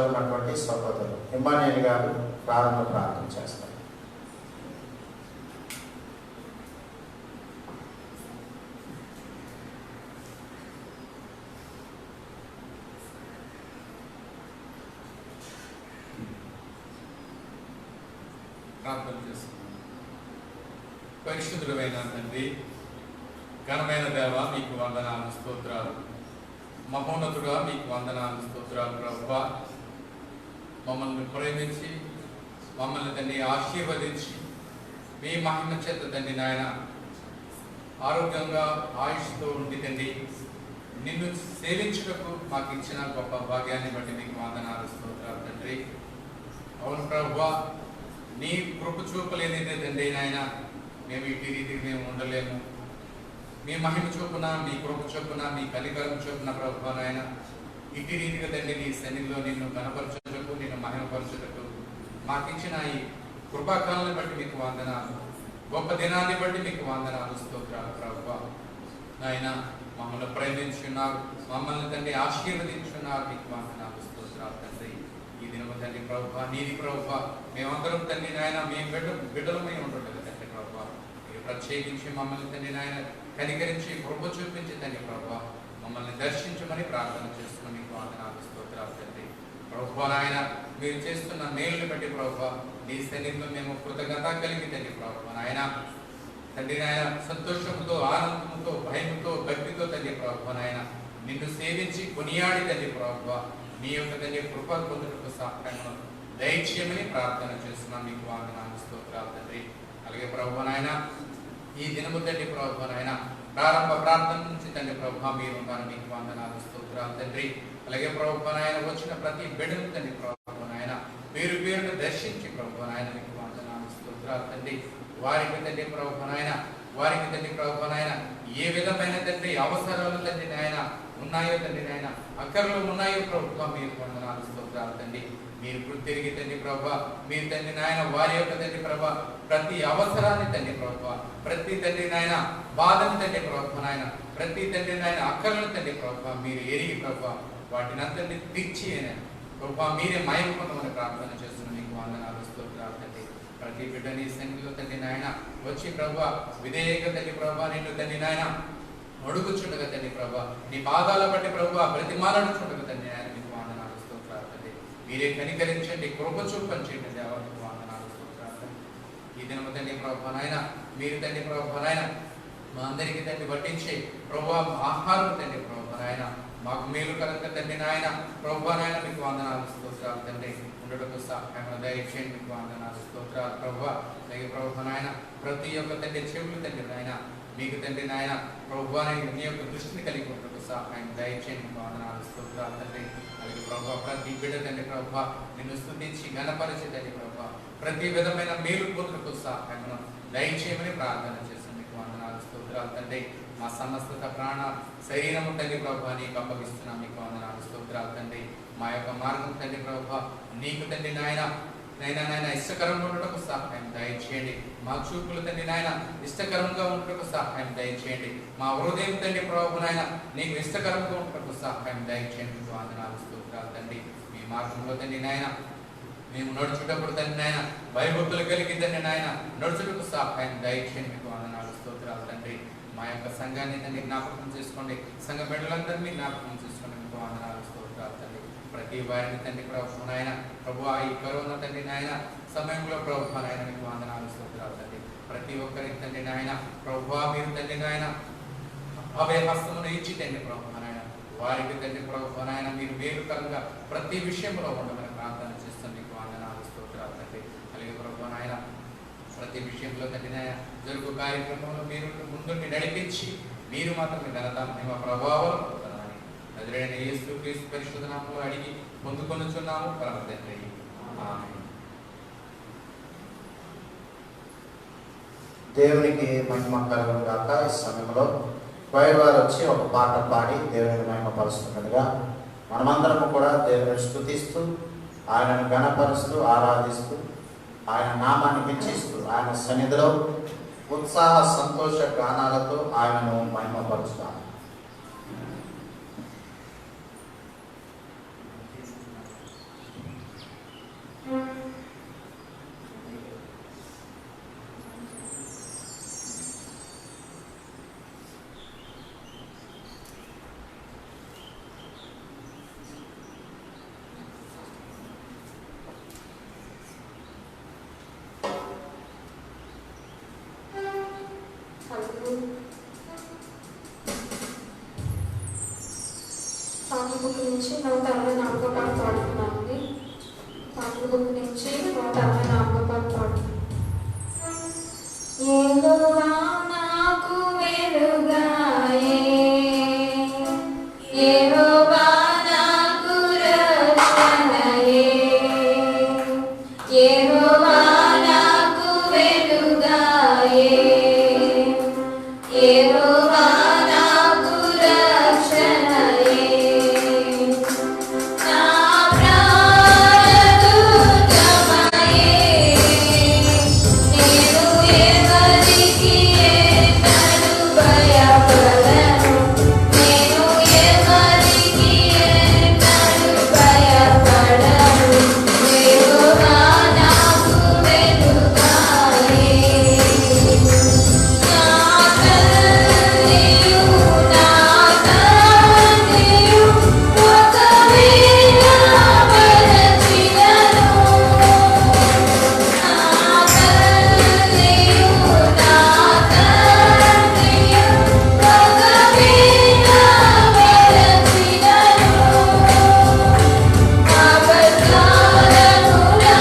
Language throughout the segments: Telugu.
ఉన్నటువంటి సహోదరులు ఇమ్మానుయేల్ గారు ప్రారంభ ప్రార్థన చేస్తారు. ప్రార్థన చేస్తున్నాను. పరిశుద్ధుడైన తండ్రి, ఘనమైన దేవ, మీకు వందనాలు స్తోత్రాలు. మహోన్నతుడా, మీకు వందనాలు స్తోత్రాలు. ప్రభువా, మమ్మల్ని ప్రేమించి మమ్మల్ని తండ్రి ఆశీర్వదించి మీ మహిమ చేత తండ్రి నాయన ఆరోగ్యంగా ఆయుష్తో ఉండి తండ్రి నిన్ను సేవించుటకు మాకు ఇచ్చిన గొప్ప భాగ్యాన్ని బట్టి మీకు వందనాలు స్తోత్రాలు తండ్రి. అవును ప్రభువా, నీ కృప చూపలేనిదే తండ్రి నాయన మేము ఇటు రీతికి మేము ఉండలేము. మీ మహిమ చొప్పున, మీ కృప చొప్పున, మీ కనికరం చొప్పున ప్రభువా నాయన ఇటు రీతిగా తండ్రి నీ సన్నిధిలో నిన్ను కనపరచుటకు, నిన్ను మహిమపరచుటకు మాకిచ్చిన ఈ కృపాకాలను బట్టి మీకు వందనాలు. గొప్ప దినాన్ని బట్టి మీకు వందనాలు స్తోత్రాలు ప్రభువా నాయన. మమ్మల్ని ప్రేమించున్నారు, మమ్మల్ని తండ్రి ఆశీర్వదించున్నారు, మీకు వందనాలు స్తోత్రాలు తండ్రి. ఈ దినము తండ్రి ప్రభువా నీది ప్రభువా, మేమందరం తండ్రి నాయన మేము బిడ్డలమై ఉండలేదు తండ్రి ప్రభువా. మీరు ప్రత్యేకించి మమ్మల్ని తండ్రి నాయన కనికరించి కృప చూపించి తండ్రి ప్రభువా మమ్మల్ని దర్శించమని ప్రార్థన చేస్తున్నాం. మీకు వందనాలు స్తోత్రాలు తండ్రి ప్రభువా నాయన. మీరు చేస్తున్న మేలుని బట్టి ప్రభువా నీ సన్నిధిలో మేము కృతజ్ఞత కలిగి తండ్రి ప్రభువా నాయన తండ్రి నాయన సంతోషంతో, ఆనందంతో, భయంతో, భక్తితో తండ్రి ప్రభువా నాయన నిన్ను సేవించి కొనియాడి తండ్రి ప్రభువా నీ యొక్క తండ్రి కృప పొందుటకు సహాయం దయచేయమని ప్రార్థన చేస్తున్నాం. మీకు వందనాలు స్తోత్రాలు తండ్రి. అలాగే ప్రభువా నాయన ఈ దినము తండ్రి ప్రభువా నాయన ప్రారంభ ప్రార్థన నుంచి తండ్రి ప్రభువా మీరు ఉన్నారు, మీకు వందనాలు స్తోత్రాలు తండ్రి. అలాగే ప్రభువా నాయన వచ్చిన ప్రతి బిడ్డను తండ్రి ప్రభువా నాయన పేరు పేరును దర్శించి ప్రభువా నాయన మీకు వందనాలు స్తోత్రాలు తండ్రి. వారికి తండ్రి ప్రభువా నాయన వారికి తండ్రి ప్రభువా నాయన ఏ విధమైన తండ్రి అవసరాలు తండ్రి నాయన ఉన్నాయో తండ్రి నాయన అక్కర్లు ఉన్నాయో ప్రభువా మీరు వందనాలు స్తోత్రాలు తండ్రి. మీరు గుర్తిరిగి తండ్రి ప్రభా మీరు తండ్రి నాయన వారి యొక్క తండ్రి ప్రభా ప్రతి అవసరాన్ని తండ్రి ప్రభా ప్రతి తండ్రి నాయన బాధను తండ్రి ప్రభా నాయన ప్రతి తండ్రి నాయన అక్కర్లను తండ్రి ప్రభా మీరు ఎరిగి ప్రభా వాటిని అంతటి తీర్చి ప్రభా మీరే మయం పొందమని ప్రార్థన చేస్తున్నాం. మీకు వందనాలు స్తోత్రాలు తండ్రి. ప్రతి బిడ్డని సన్నిధిలో తండ్రి నాయన వచ్చి ప్రభా విధేయక తండ్రి ప్రభా నిన్ను తండ్రి నాయన అడుగుచుండగా తండ్రి ప్రభా నీ పాదాల బట్టి ప్రభా ప్రతిమాలడుచుండగా తండ్రి నాయన మీకు వందనాలు స్తోత్రాలు తండ్రి. మీరే కనికరించండి, కృప చూపించండి దేవా, మీకు వందనాలు స్తోత్రాలు తండ్రి. ఈ దినము తండ్రి ప్రభా నాయన మీరు తండ్రి ప్రభా నాయన మా అందరికీ తండ్రి వడ్డించి ప్రభా ఆహారం తండ్రి ప్రభా నాయన మాకు మేలు కనుక తండ్రి నాయన ప్రభా నాయన మీకు వందనాలు స్తోత్రాలు తండ్రి. ఉండటకు సహాయం దయచేయండి, మీకు వందనాలు స్తోత్రాలు ప్రభా. అలాగే ప్రభా నాయన ప్రతి ఒక్క తండ్రి చెవులు తండ్రి నాయన మీకు తండ్రి నాయన ప్రభా నీ యొక్క దృష్టిని కలిగి ఉండటకు సహాయం దయచేయండి, మీకు వందనాలు స్తోత్రాలు తండ్రి. అలాగే ప్రభా ప్రతి బిడ్డ తండ్రి ప్రభా నిన్ను స్తుతించి ఘనపరిచి తండ్రి ప్రభా ప్రతి విధమైన మేలు పొందుటకు సహాయం దయచేయమని ప్రార్థన చేస్తాం. మీకు వందనాలు స్తోత్రాలు తండ్రి. మా సమస్త ప్రాణ శరీరము తండ్రి ప్రభా నీకు అప్పగిస్తున్నాం. మీకు వందనాలు స్తోత్రాలు తండ్రి. మా యొక్క మార్గం తండ్రి ప్రభా నీకు తండ్రి నాయన నాయన ఇష్టకరంగా ఉండటకు సహాయం దయచేయండి. మా చూపులు తండ్రి నాయన ఇష్టకరంగా ఉండటకు సహాయం దయచేయండి. మా హృదయం తండ్రి ప్రభు నాయన నీకు ఇష్టకరంగా ఉండటకు సహాయం దయచేయండి. మీకు వందనాలు స్తోత్రాలు తండ్రి. మీ మార్గంలో తండ్రి నాయన మేము నడుచుటప్పుడు తండ్రి నాయన భయభక్తులు కలిగి తండ్రి నాయన నడుచుటకు సహాయం దయచేయండి. మీకు వందనాలు స్తోత్రాలు తండ్రి. మా యొక్క సంఘాన్ని తండ్రి జ్ఞాపకం చేసుకోండి, సంఘ బిడ్డలందరినీ జ్ఞాపకం చేసుకోండి. మీకు వందనాలు స్తోత్రాలు తండ్రి. ప్రతి వారిని తండ్రి ప్రభు నాయన ప్రభు ఈ కరోనా తండ్రి నాయన సమయంలో ప్రభు నాయన మీకు వందనాలు స్తోత్రాలు తండ్రి. ప్రతి ఒక్కరికి తండ్రి నాయన ప్రభు మీరు తండ్రి నాయన అభయ హస్తమును ఇచ్చి తండ్రి ప్రభు నాయన వారికి తండ్రి ప్రభు నాయన మీరు మేలుకరంగా ప్రతి విషయంలో ఉండమని ప్రార్థన చేస్తాం. మీకు వందనాలు స్తోత్రాలు తండ్రి. అలాగే ప్రభు నాయన ప్రతి విషయంలో తండ్రి నాయన జరుగు కార్యక్రమంలో మీరు ముందుండి నడిపించి మీరు మాత్రమే ఘనత మహిమ ప్రభావం పొందుతారని నజరేయుడైన యేసు క్రీస్తు పరిశుద్ధ నామములో అడిగి పొందుకొనుచున్నాము పరమ తండ్రి. ఆమేన్. దేవునికి మహిమ కలుగును గాక. ఈ సమయంలో క్వైర్ వారు వచ్చి ఒక పాట పాడి దేవుని మహిమ పరుస్తుండగా మనమందరము కూడా దేవుని స్తుతిస్తూ ఆయనను ఘనపరుస్తూ ఆరాధిస్తూ ఆయన నామాన్ని హెచ్చిస్తూ ఆయన సన్నిధిలో ఉత్సాహ సంతోష గానాలతో ఆయనను మహిమపరుస్తాము. పాటల బుక్ నుంచి 164వ పాట పాడుతున్నామండి. పాటల బుక్ నుంచి 164వ పాట పాడుతున్నాం. యెహోవా నాకు వెలుగాయే, యెహోవా నాకు రక్షణయే, యెహోవా నాకు వెలుగాయే, యెహోవా నాకు రక్షణయే. నా ప్రాణదుర్గమయే, నేను ఎవరికి ఎన్నడూ భయపడను, నేను ఎవరికి ఎన్నడూ భయపడను. యెహోవా నాకు వెలుగాయే. నా తల్లియు నా తండ్రియు ఒకవేళ మరచినను, నా తల్లియు నా తండ్రియు ఒకవేళ మరచినను, అపకారము నా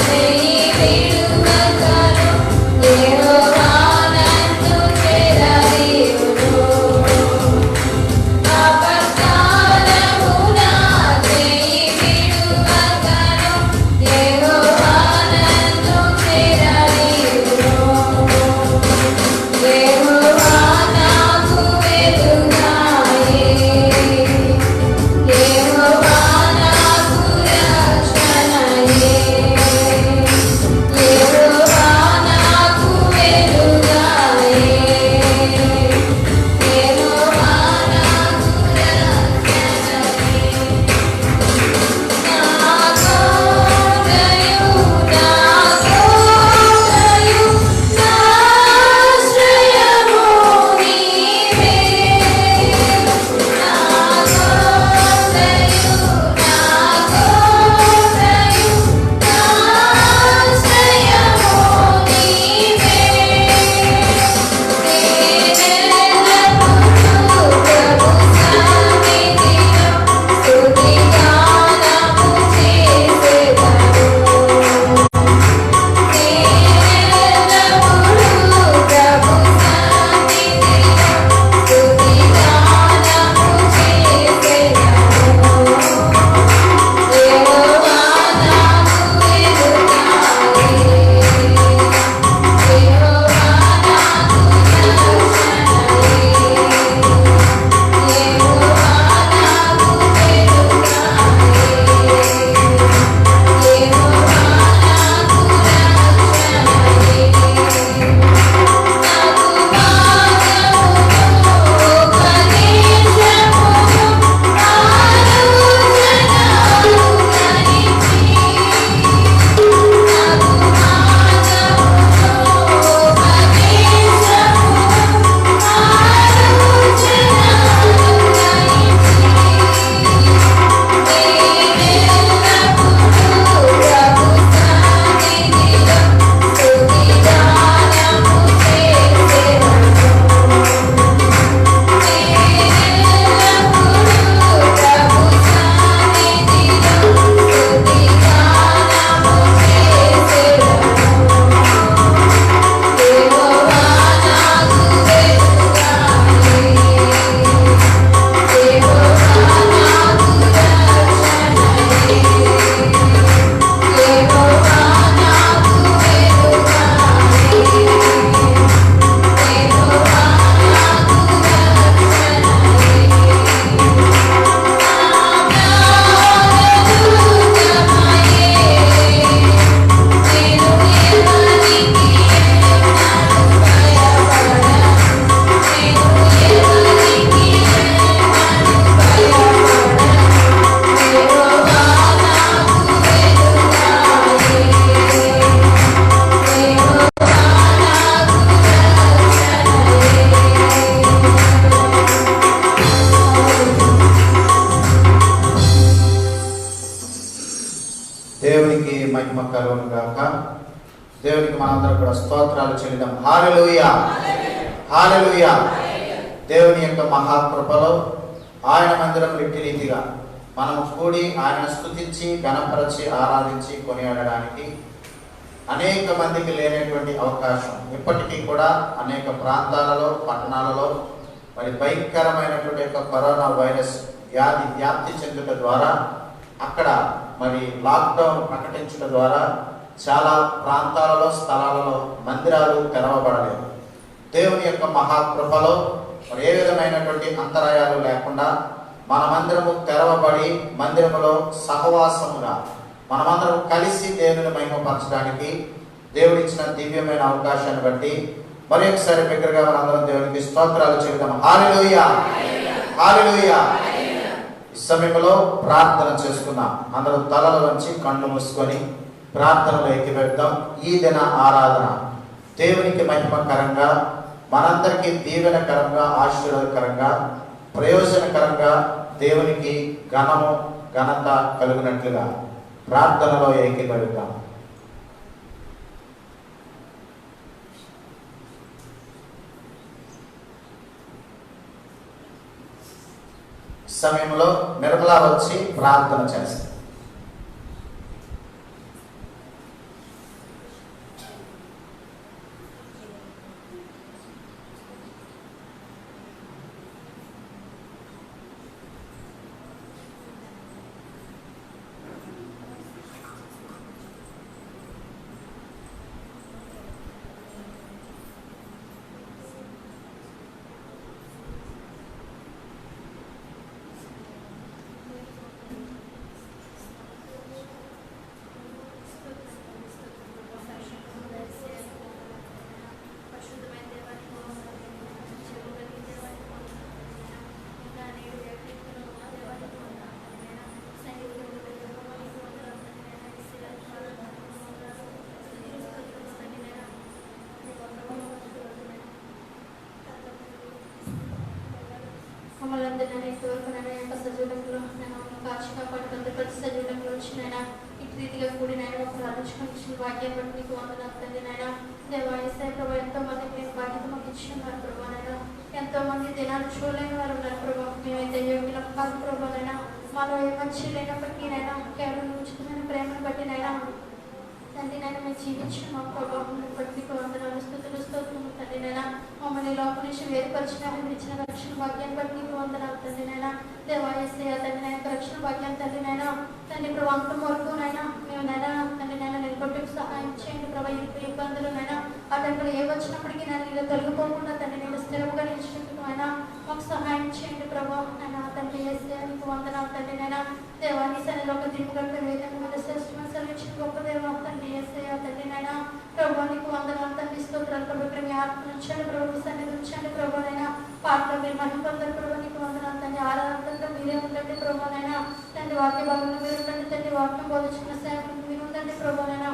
చెయ్యి విడువకను, యెహోవా నన్ను చెరదీయును. అపకారము నా చెయ్యి విడువకను, యెహోవా నన్ను చెరదీయును. యెహోవా నాకు వెలుగాయే, యెహోవా నాకు రక్షణయే, యెహోవా నాకు వెలుగాయే, యెహోవా నాకు రక్షణయే. నా కోటయు నా కోటయు నా ఆశ్రయము నీవే, నా కోటయు నా కోటయు నా ఆశ్రయము నీవే. నేనెల్లప్పుడూ ప్రభు సన్నిధిలో స్తుతిగానము చేసెదను. నేనెల్లప్పుడూ ప్రభు సన్నిధిలో స్తుతిగానము చేసెదను. యెహోవా నాకు వెలుగాయే, యెహోవా నాకు రక్షణయే, యెహోవా నాకు వెలుగాయే, యెహోవా నాకు రక్షణయే. నాకు మార్గమును ఉపదేశమును ఆలోచనలు కలిగి, నాకు మార్గమును ఉపదేశమును ఆలోచనలు కలిగి, నేనెల్లప్పుడూ ప్రభు సన్నిధిలో స్తుతిగానము చేసెదను. నేనెల్లప్పుడూ ప్రభు సన్నిధిలో స్తుతిగానము చేసెదను. యెహోవా నాకు వెలుగాయే, యెహోవా నాకు రక్షణయే, యెహోవా నాకు వెలుగాయే, యెహోవా నాకు రక్షణయే. నా ప్రాణదుర్గమయే, నేను ఎవరికి ఎన్నడూ భయపడను, నేను ఎవరికి ఎన్నడూ భయపడను. యెహోవా నాకు వెలుగాయే, యెహోవా నాకు రక్షణయే. దేవునికి మహిమ కలుగును గాక. దేవునికి మనందరం కూడా స్తోత్రాలు చెల్లిద్దాం. హల్లెలూయా, హల్లెలూయా. దేవుని యొక్క మహాకృపలో ఆయన మందిరం ఇట్టి రీతిగా మనము కూడి ఆయన స్తుతించి ఘనపరచి ఆరాధించి కొనియాడడానికి అనేక మందికి లేనటువంటి అవకాశం. ఇప్పటికీ కూడా అనేక ప్రాంతాలలో పట్టణాలలో మరి భయంకరమైనటువంటి యొక్క కరోనా వైరస్ వ్యాప్తి చెందుట ద్వారా అక్కడ మరి లాక్డౌన్ ప్రకటించడం ద్వారా చాలా ప్రాంతాలలో స్థలాలలో మందిరాలు తెరవబడలేదు. దేవుని యొక్క మహాకృపలో మరి ఏ విధమైనటువంటి అంతరాయాలు లేకుండా మన మందిరము తెరవబడి మందిరములో సహవాసముగా మనమందరం కలిసి దేవుని మహిమపరచడానికి దేవుడిచ్చిన దివ్యమైన అవకాశాన్ని బట్టి మరి ఒకసారి బిగ్గరగా మనందరం దేవునికి స్తోత్రాలు చెబుతాం. హల్లెలూయా, హల్లెలూయా. ఈ సమయంలో ప్రార్థన చేసుకుందాం. అందరూ తలలు వంచి కళ్ళు మూసుకొని ప్రార్థనలో ఎక్కిపెడతాం. ఈ దిన ఆరాధన దేవునికి మహిమకరంగా, మనందరికీ దీవెనకరంగా, ఆశీర్వాదకరంగా, ప్రయోజనకరంగా, దేవునికి ఘనత కలుగునట్లుగా ప్రార్థనలో ఏకీభవిద్దాం. సమయంలో నిర్మలా వచ్చి ప్రార్థన చేస్తారు. మమ్మల్ని ఇంతవరకు నేను యొక్క సజీవంలో నేను కాచిగా పడుతుంది ప్రతి సజీవంలో వచ్చి నేను ఇటు రీతిగా కూడి నేను ప్రార్థించుకుని వాక్యం బట్టి మీకు వందనాలు తండ్రి. నేను దేవాయసే ప్రభు ఎంతో మందికి నేను బాధ్యత మాకు ఇచ్చినారు ప్రభు. నేను ఎంతో మంది దినాలు చూడలేని వారు ఉన్నారు ప్రభు. మేమైతే యోగ్యులం కాదు ప్రభు. నైనా మాలో ఏ మంచి లేనప్పటికీ నైనా కేవలం ఉచితమైన ప్రేమను బట్టి నైనా తండ్రి నేను మేము జీవించిన మా ప్రభావం బట్టి మీకు వందనాలు స్తుతులు స్తోత్రములు తండ్రి. నైనా మమ్మల్ని లోపల నుంచి వేరుపరిచిన ఇచ్చిన రక్షణ భాగ్యాన్ని బట్టి మీకు వందనాలు తండ్రి. నైనా దేవాయసే తండ్రి నేను రక్షణ భాగ్యం తండ్రి. నైనా తండ్రి ప్రభు అంతం వరకు నైనా మేము నైనా తండ్రి నైనా నిలబట్టుకు సహాయం చేయండి ప్రభు. ఇబ్బందులు నైనా అడ్డంకులు ఏ వచ్చినప్పటికీ నేను ఇలా తొలగిపోకుండా తండ్రి నేను స్థిరంగా నిలిచినందుకు అయినా మాకు సహాయం చేయండి ప్రభు. నైనా తండ్రి ఏసే మీకు వందనాలు తండ్రి. నైనా దేవాన్ని సన్నిధిలో ఒక దిగుగట్ట వేదన మీద శ్రేష్టమైన సెలవిచ్చిన గొప్ప దేవ తండ్రి ఏసే తండ్రి. నైనా ప్రభు నీకు వందనాలు తండ్రి స్తోత్రాలు ప్రభు. ఇక్కడ మీ ఆత్మ ఉంచండి ప్రభు, సన్నిధి ఉంచండి ప్రభు. నైనా పాటలో మీరు మహిమ పొందారు ప్రభు. నీకు వందనాలు తండ్రి. ఆరాధనలో మీరే ఉండండి ప్రభు. నైనా తండ్రి వాక్య భాగంలో మీరు ఉండండి తండ్రి. వాక్యం బోధించిన సేవకు మీరు ఉండండి ప్రభు. నైనా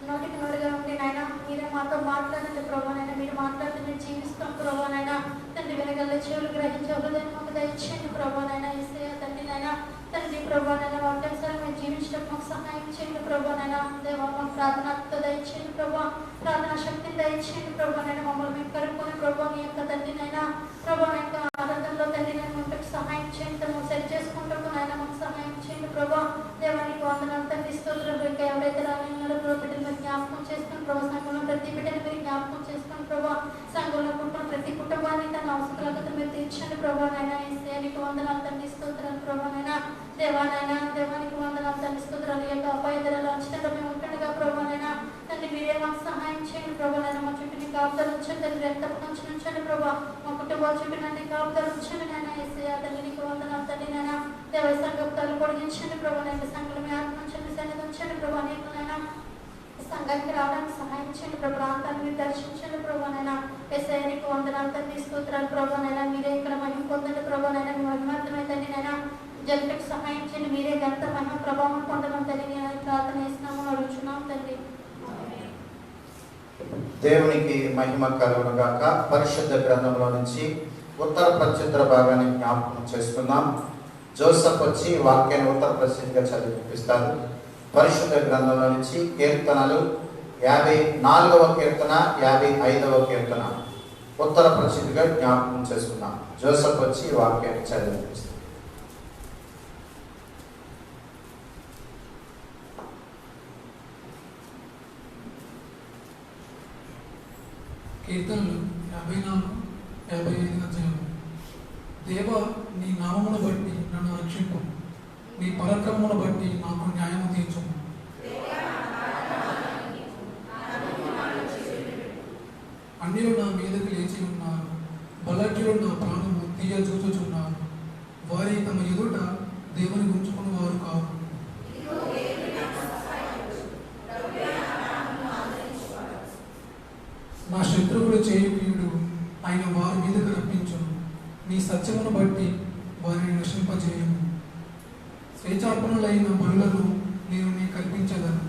నోటికి నోరుగా ఉండి నాయన మీరే మాతో మాట్లాడండి ప్రభు. నైనా మీరు మాట్లాడితే మేము జీవిస్తాం ప్రభు. నైనా తండ్రి వెనగల చెవులు గ్రహించే హృదయం మాకు దయచేయండి ప్రభు. నైనా ఏసయ్య తండ్రి. నైనా తండ్రి ప్రభు నైనా వాక్యానుసారం మేము జీవించడం మాకు సహాయం చేయండి ప్రభు. నైనా దేవా మాకు ప్రార్థనతో దయచేయండి ప్రభు. ప్రార్థన శక్తిని దయచేయండి ప్రభు. నైనా మమ్మల్ని మేము కలుపుకొని ప్రభు మీ యొక్క తండ్రి నైనా ప్రభు నా యొక్క ఆరాధనలో తండ్రి నేను మీకు సహాయం చేయండి. మేము సరి చేసుకుంటాము నైనా మాకు సహాయం చేయండి ప్రభు. దేవానికి వందనాలు తండ్రి స్తోత్రాలు. ఇంకా ఎవరైతే రానున్నారో ప్రభు బిడ్డలు మీరు జ్ఞాపకం చేసుకుని ప్రభు. సంఘంలో ప్రతి బిడ్డని మీరు జ్ఞాపకం చేసుకుని ప్రభు. సంఘంలో పుట్టిన ప్రతి కుటుంబాన్ని తన అవసరాలతో మీరు తీర్చండి ప్రభు. నైనా ఏసయ్యనికి వందనాలు తండ్రి స్తోత్రాలు ప్రభు. నైనా దేవానైనా దేవానికి వందనాలు తండ్రి స్తోత్రాలు. ఈ యొక్క అపాయధరలు అంచనలో మేము ఉంటుండగా ప్రభు. నైనా తండ్రి మీరే మాకు సహాయం చేయండి ప్రభు. నైనా మా చుట్టూ నీ కాపుదలు ఉంచండి తండ్రి. రక్తపు నుంచి ఉంచండి ప్రభు. మా కుటుంబాల చుట్టూ నీ కాపుదలు ఉంచండి నైనా ఏసయ్య తండ్రి. నీకు వందనాలు తండ్రి. నైనా దేవ సంఘాలు పొడిగించండి ప్రభు. నైనా సంఘాలు మీ ఆత్మ ఉంచండి, సన్నిధి ఉంచండి ప్రభు. నీకు నైనా సంఘానికి రావడానికి సహాయం చేయండి ప్రభు. ప్రాంతాన్ని మీరు దర్శించండి ప్రభు. నైనా ఏసయ్య నీకు వందనాలు తండ్రి స్తోత్రాలు ప్రభు. నైనా మీరే ఇక్కడ మహిమ పొందండి ప్రభు. నైనా మీ మహిమార్థమైందండి. నైనా జగత్తుకు సహాయం చేయండి. మీరే గంట మహిమ ప్రభావం పొందడం తండ్రి. నేను ప్రార్థన చేస్తున్నాము అడుగుచున్నాం తండ్రి. దేవునికి మహిమ కలుగునుగాక. పరిశుద్ధ గ్రంథంలో నుంచి ఉత్తర ప్రత్యుత్తర భాగాన్ని జ్ఞాపకం చేసుకుందాం. జోసఫ్ వచ్చి వాక్యాన్ని ఉత్తర ప్రసిద్ధిగా చదివిపిస్తారు. పరిశుద్ధ గ్రంథంలో నుంచి కీర్తనలు 54వ కీర్తన, 55వ కీర్తన. ఉత్తర ప్రసిద్ధిగా జ్ఞాపకం చేసుకున్నాం. జోసెఫ్ వచ్చి ఈ వాక్యాన్ని చదివిస్తారు. కీర్తనలు 54, 55 అధ్యాయం. దేవా, నీ నామమును బట్టి నన్ను రక్షింపు, నీ పరాక్రమమును బట్టి నాకు న్యాయము తీర్చుము. అన్యులు నా మీదకి లేచి ఉన్నారు, బలజ్ఞులు నా ప్రాణము తీయజూచుచున్నారు. వారి తమ ఎదుట దేవుని ఉంచుకుని వారు కావు. నా శత్రువులు చేయు కీడు ఆయన వారి మీదకు రప్పించును. నీ సత్యమును బట్టి వారిని నశింపజేయము. స్వేచ్ఛార్పణలైన బలులను నేను నీ కల్పించగలను.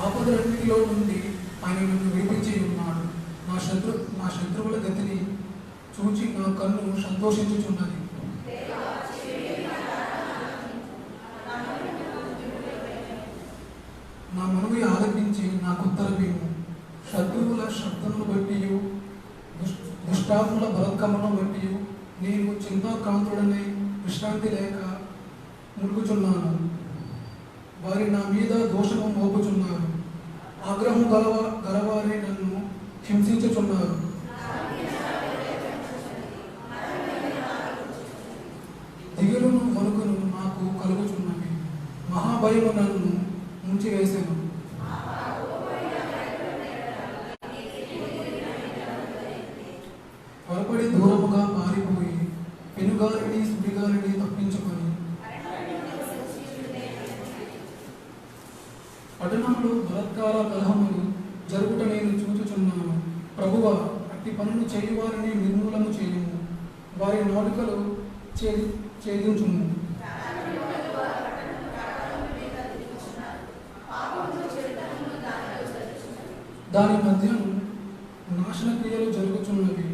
ఆపదలన్నిటిలో నుండి ఆయన నన్ను విడిపించి ఉన్నాడు. నా శత్రువుల గతిని చూచి నా కన్ను సంతోషించుచున్నది. నా మనవి ఆలపించి నాకు ఉత్తరమేము. శత్రువుల శబ్దమును బట్టి దుష్టాత్మల బలత్కమును బట్టి నేను చింతాక్రాంతుడనై విశ్రాంతి లేక ములుగుచున్నాను. వారి నా మీద దోషము మోపుచున్నారు. ఆగ్రహం గలవారే నన్ను హింసించుచున్నారు. దిగులును వణుకును నాకు కలుగుచున్నవి. మహాభయము నన్ను ముంచివేసెను. త్వరపడి దూరముగా పారిపోయి పెనుగాలిని సుడిగాలిని తప్పించుకొని పట్టణంలో బలత్కార కలహములు జరుగుట నేను చూచుచున్నాను. ప్రభువా, అట్టి పనులు చేయువారిని నిర్మూలము చేయుము, వారి నాలుకలు ఛేదించుము. దాని మధ్యను నాశన క్రియలు జరుగుచున్నవి.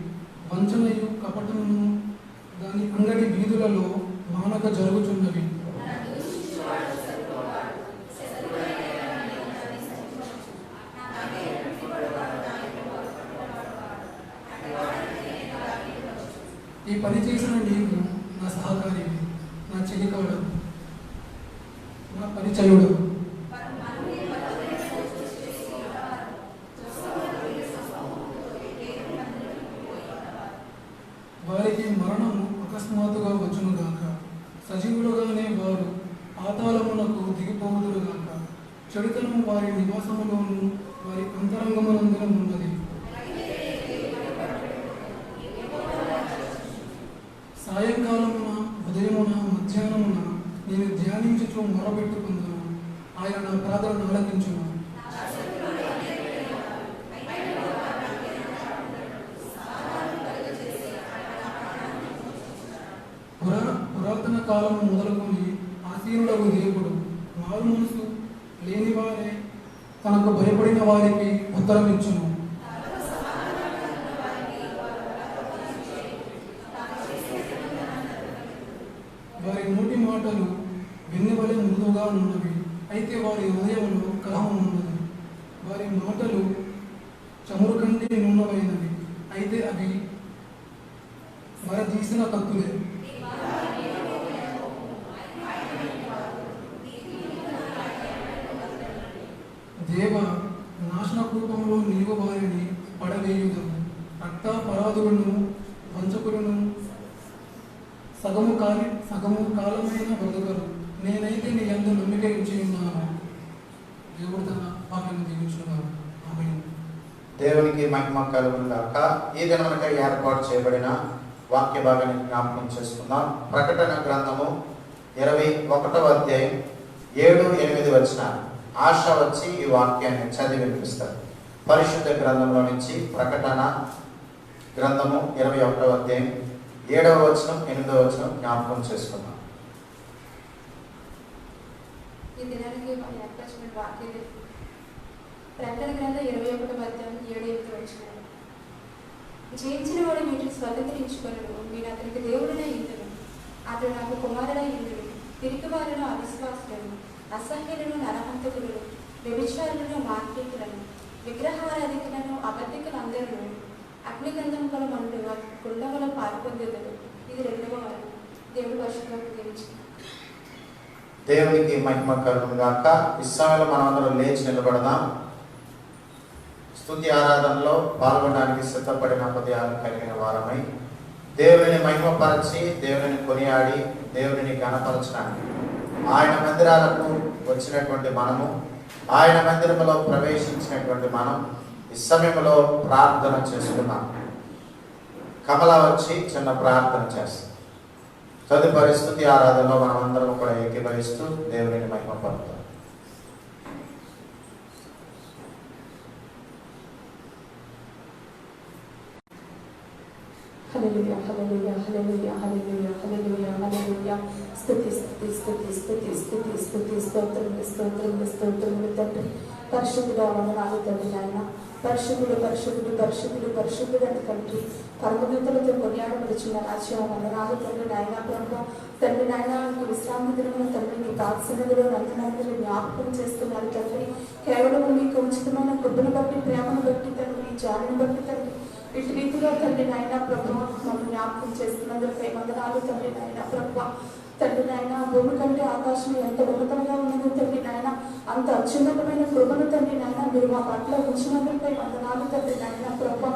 వంచనయు కపటమును దాని అంగడి వీధులలో మానక జరుగుచున్నవి. ఈ పని చేసిన నీవు నా సహకారివి, నా చెలికాడు, నా పరిచయుడు. వారికి మరణము అకస్మాత్తుగా వచ్చునుగాక. సజీవులుగానే వారు పాతాళమునకు దిగిపోవుదురుగాక. చెడుతనము వారి నివాసములోను వారి అంతరంగమునందున ఉన్నది. సాయంకాలమున, ఉదయమున, మధ్యాహ్నమున నేను ధ్యానించుచు మొరబెట్టుకుందును. ఆయన నా ప్రార్థన ఆలకించును. పురాతన కాలము మొదలుకొని ఆసీనులకు దేవుడు మారు మనసు లేని వారే తనకు భయపడిన వారికి ఉత్తరమిచ్చును. వారి నోటి మాటలు వెన్నెవలె మృదువుగా ఉన్నవి, అయితే వారి హృదయంలో కలహం ఉన్నది. వారి మాటలు చమురు కంటే నూనెమైనవి, అయితే అవి మరదీసిన కత్తులే. దేవ, నాశన కూపంలో నీవు వారిని పడవేయుదము. రక్తాపరాధులను వంచకులను సగము కాలమైన బ్రతుకరు. నేనైతే నీ యందు నమ్మిక ఉంచి ఉన్నాను. దేవుడు తన వాక్యాన్ని దీవించున్నాను. ఆమేన్. దేవునికి మహిమ కలుగును గాక. ఈ దినమునకై ఏర్పాటు చేయబడిన వాక్య భాగాన్ని జ్ఞాపకం చేసుకుందాం. ప్రకటన గ్రంథము 21వ అధ్యాయం 7-8 వచనాలు. ఆశ వచ్చి ఈ వాక్యాన్ని చదివి వినిపిస్తారు. పరిశుద్ధ గ్రంథంలో నుంచి ప్రకటన గ్రంథము 21వ అధ్యాయం 7వ వచనం 8వ వచనం జ్ఞాపకం చేసుకుందాం. ఈ దినానికి ఏర్పరిచిన వాక్యం ప్రకటన గ్రంథం 21వ అధ్యాయం 7-8 వచనాలు. జయించిన వాడు వీటిని స్వతంత్రించుకొనును, నేను అతనికి దేవుడనే ఇందును, అతడు నాకు కుమారుడై ఇందును. తిరిగి వారిని అవిశ్వాసులను, అసహ్యులను, నరహంతకులను, వ్యభిచారులను, మార్పికులను, విగ్రహారాధికులను, అబద్ధికులందరూ అగ్నిగంధం గల మండు గుండములో పాల్పొందుదురు. ఇది 2వ వరం. దేవుడు వర్షంగా దీవించి దేవునికి మహిమ కలుగును గాక. ఈ సమయంలో మనమందరం లేచి నిలబడదాం. స్తుతి ఆరాధనలో పాల్గొనడానికి సిద్ధపడిన హృదయాలు కలిగిన వారమై దేవుని మహిమపరచి, దేవుని కొనియాడి, దేవుని గణపరచడానికి ఆయన మందిరాలకు వచ్చినటువంటి మనము, ఆయన మందిరంలో ప్రవేశించినటువంటి మనం ఈ సమయంలో ప్రార్థన చేసుకున్నాం. కమల వచ్చి చిన్న ప్రార్థన చేస్తాం. తదుపరి స్తుతి ఆరాధనలో మనం అందరం కూడా ఏకీభవిస్తూ దేవుని మహిమపరుతాం. హల్లెలూయా, హల్లెలూయా, హల్లెలూయా, హల్లెలూయా, హల్లెలూయా, హల్లెలూయా. స్తుతి, స్తుతి, స్తుతి, స్తుతి, స్తుతి, స్తుతి, స్తోత్రములు, స్తోత్రములు, స్తోత్రములు తండ్రి. పరిశుద్ధుడా వందనాలు తండ్రి నాయన. పరిశుద్ధుడు, పరిశుద్ధుడు, పరిశుద్ధుడు, పరిశుద్ధుడు అని తండ్రి పరమదూతలతో కొనియాడబడుచున్న రాజ్యం వందనాలు తండ్రి నాయన. ప్రభు తండ్రి నాయన, నీకు విశ్రాంతి దినమున తండ్రి నీ పాదసన్నిధిలో నందనందరూ జ్ఞాపకం చేస్తున్నారు తండ్రి. కేవలం మీకు ఉచితమైన కృపను బట్టి, ప్రేమను బట్టి తండ్రి, జాలిని బట్టి తండ్రి ఇటు రీతిలో తండ్రి నాయన ప్రభు మమ్మల్ని జ్ఞాపకం చేస్తున్నందుకై వందనాలు తండ్రి నాయన. ప్రభు తండ్రి నాయన, భూమి కంటే ఆకాశం ఎంత ఉన్నతంగా ఉన్నదో తండ్రి నాయన, అంత అత్యున్నతమైన కృపను తండ్రి నాయన మీరు మా పట్ల ఉంచినందుకై వందనాలు తండ్రి నాయన. ప్రభు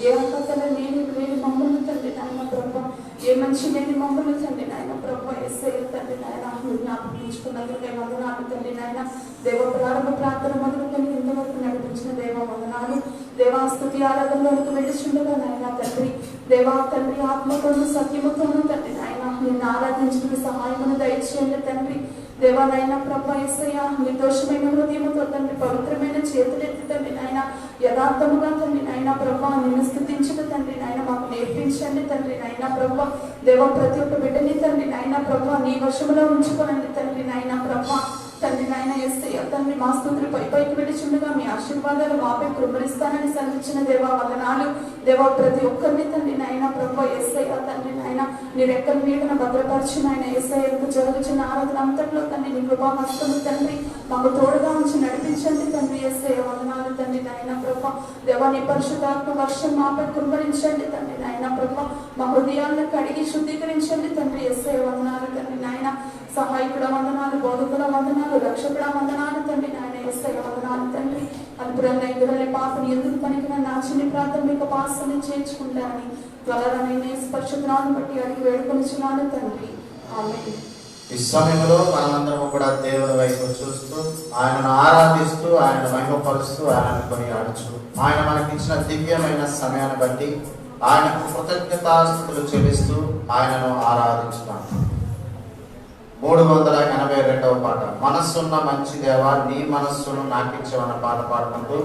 ఏ అర్హతలో లేని మమ్మల్ని తండ్రి నాయన, ప్రభు ఏ మంచి లేని మమ్మల్ని తండ్రి నాయన, ప్రభు ఎస్ఐ తండ్రి నాయన మీరు జ్ఞాపకించుకున్నందుకై వందనాలు తండ్రి నాయన. దేవ ప్రారంభ ప్రార్థన మొదలుకొని ఇంతవరకు నడిపించిన దేవ వందనాలు. దేవా స్తుతి ఆరాధనలోకి వెళ్ళిచుండగా నాయన తండ్రి, దేవా తండ్రి ఆత్మతోను సత్యముతోను తండ్రి నాయన నిన్ను ఆరాధించిన సహాయమును దయచేయండి తండ్రి. దేవా నాయన ప్రభు యేసయ్య నిర్దోషమైన హృదయముతో తండ్రి, పవిత్రమైన చేతులెత్తి తండ్రి నాయన యథార్థముగా తండ్రి నాయన ప్రభు నిన్ను స్తుతించిన తండ్రి నాయన మాకు నేర్పించండి తండ్రి నాయన ప్రభు. దేవ ప్రతి ఒక్క బిడ్డని తండ్రి నాయన ప్రభు నీ వశములో ఉంచుకోనండి తండ్రి నాయన ప్రభు. తండ్రి నాయన యేసయ్య తండ్రి మా స్తుతులు పైకి వెళ్ళిచుండగా మీ ఆశీర్వాదాలు మాపై కృపరిస్తానని సంధించిన దేవా వందనాలు. దేవా ప్రతి ఒక్కరిని తండ్రి నాయన ప్రభు యేసయ్య తండ్రి నాయన నీ రెక్కల నీడన భద్రపరిచిన ఆయన యేసయ్యకు జరుగుతున్న ఆరాధన అంతట్లో తండ్రి నీ కృపా హస్తము తండ్రి మాకు తోడుగా ఉంచి నడిపించండి తండ్రి యేసయ్య వందనాలు తండ్రి నాయన ప్రభు. దేవా నీ పరిశుద్ధాత్మ వర్షం మాపై కృపరించండి తండ్రి నాయన ప్రభు. మా హృదయాలను కడిగి శుద్ధీకరించండి తండ్రి యేసయ్య వందనాలు తండ్రి నాయన. సహాయకుడ వందనాలు, బోధకుల వందనాలు, రక్షకుడ వందనాలు తండ్రి నాయన యేసయ్య వందనాలు తండ్రి. అల్పురన్న ఇద్దరులే పాపని ఎందుకు పనికిన నా చిన్ని ప్రాథమిక పాసని చేర్చుకుంటారని త్వరనైన స్పర్శనాన్ని బట్టి అడిగి వేడుకొనిచున్నాను తండ్రి. ఆమేన్. ఈ సమయంలో మనమందరం కూడా దేవుని వైపు చూస్తూ, ఆయనను ఆరాధిస్తూ, ఆయనను మహిమపరుస్తూ, ఆయనను కొనియాడుచు, ఆయన మనకిచ్చిన దివ్యమైన సమయాన్ని బట్టి ఆయనకు కృతజ్ఞతాస్తుతులు చెల్లిస్తూ ఆయనను ఆరాధించుతాం. 382వ పాట, మనస్సున్న మంచి దేవా నీ మనస్సును నాకించమన్న పాట పాడుకుంటూ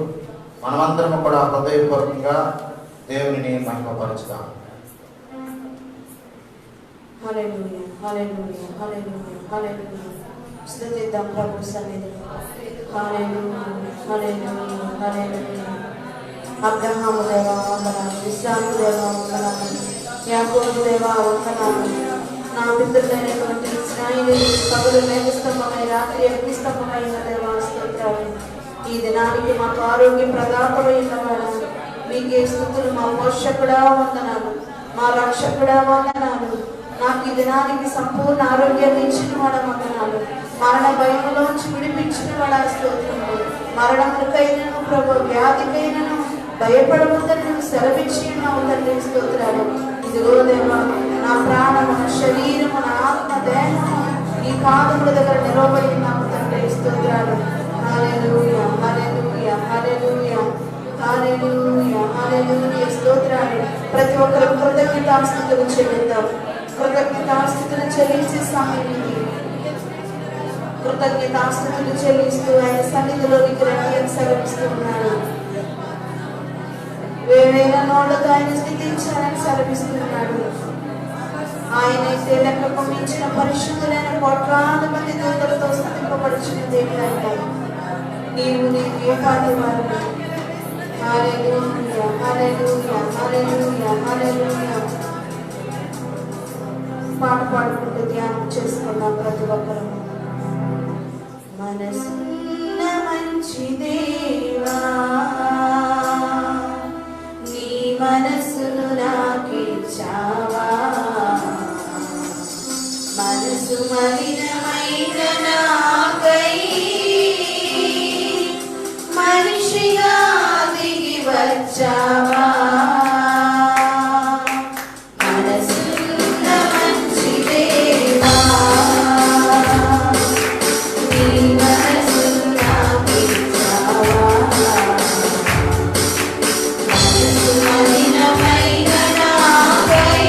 మనమందరం కూడా హృదయపూర్వకంగా దేవుని మహిమపరుచుతాం. హల్లెలూయా, హల్లెలూయా, హల్లెలూయా, హల్లెలూయా. స్తుతిద్దాం ప్రభు సన్నిధిలో. హల్లెలూయా, హల్లెలూయా, హల్లెలూయా. అబ్రహాము దేవా వందనాలు, ఇస్సాకు దేవా వందనాలు, యాకోబు దేవా వందనాలు. నా పితరులైనటువంటి ఇశ్రాయేలీయులు పగలు మేఘస్తంభమై రాత్రి అగ్నిస్తంభమైన దేవా స్తోత్రాలు. ఈ దినానికి మాకు ఆరోగ్య ప్రదాతమైన వాడు మీకే స్తుతులు. మా పోషకుడా వందనాలు, మా రక్షకుడా వందనాలు. నాకు ఈ దినానికి సంపూర్ణ ఆరోగ్యాన్ని ఇచ్చిన వాడ వందనాలు. మరణ భయములోంచి విడిపించిన వాడ స్తోత్రములు. మరణములకైనను ప్రభు వ్యాధికైనను భయపడవద్దని నువ్వు సెలవిచ్చి ఉన్నావు తండ్రి స్తోత్రాలు. ఇదిగో దేవా నా ప్రాణము, నా శరీరము, నా ఆత్మ, దేహము ఈ పాదముల దగ్గర నిలవబడి ఉన్నాము తండ్రి స్తోత్రాలు. హల్లెలూయా, హల్లెలూయా, హల్లెలూయా, హల్లెలూయా, హల్లెలూయా, స్తోత్రాలు. ప్రతి ఒక్కరు కృతజ్ఞతాస్తుతులు చెల్లిద్దాం. కృతజ్ఞతాస్తుతులు చెల్లించే సమయానికి కృతజ్ఞతాస్తుతులు చెల్లిస్తూ ఆయన సన్నిధిలోనికి రండి అని సెలవిస్తూ ఉన్నాడు. వేవేల నోళ్లతో ఆయన స్థితించాలని సెలవిస్తున్నాడు. ఆయనైతే లెక్కకు మించిన పరిశుద్ధులైన కోట్లాది మంది దూతలతో స్థితింపబడుచున్న దేవుడు అంటారు. నీవు నీకు ఏకాది వారిని. హల్లెలూయా, హల్లెలూయా, హల్లెలూయా, హల్లెలూయా. పాట పాడుకుంటూ ధ్యానం చేసుకున్నాం ప్రతి ఒక్కరు. మనసున్న మంచి దేవా, నీ మనసును నాకిచ్చావా. మనసు మలినమైన నాకై మనిషిగా దిగి వచ్చావా. మనసున్న మంచి దేవా, నీ మనసును నాకిచ్చావా. మనసు మలినమైన నాకై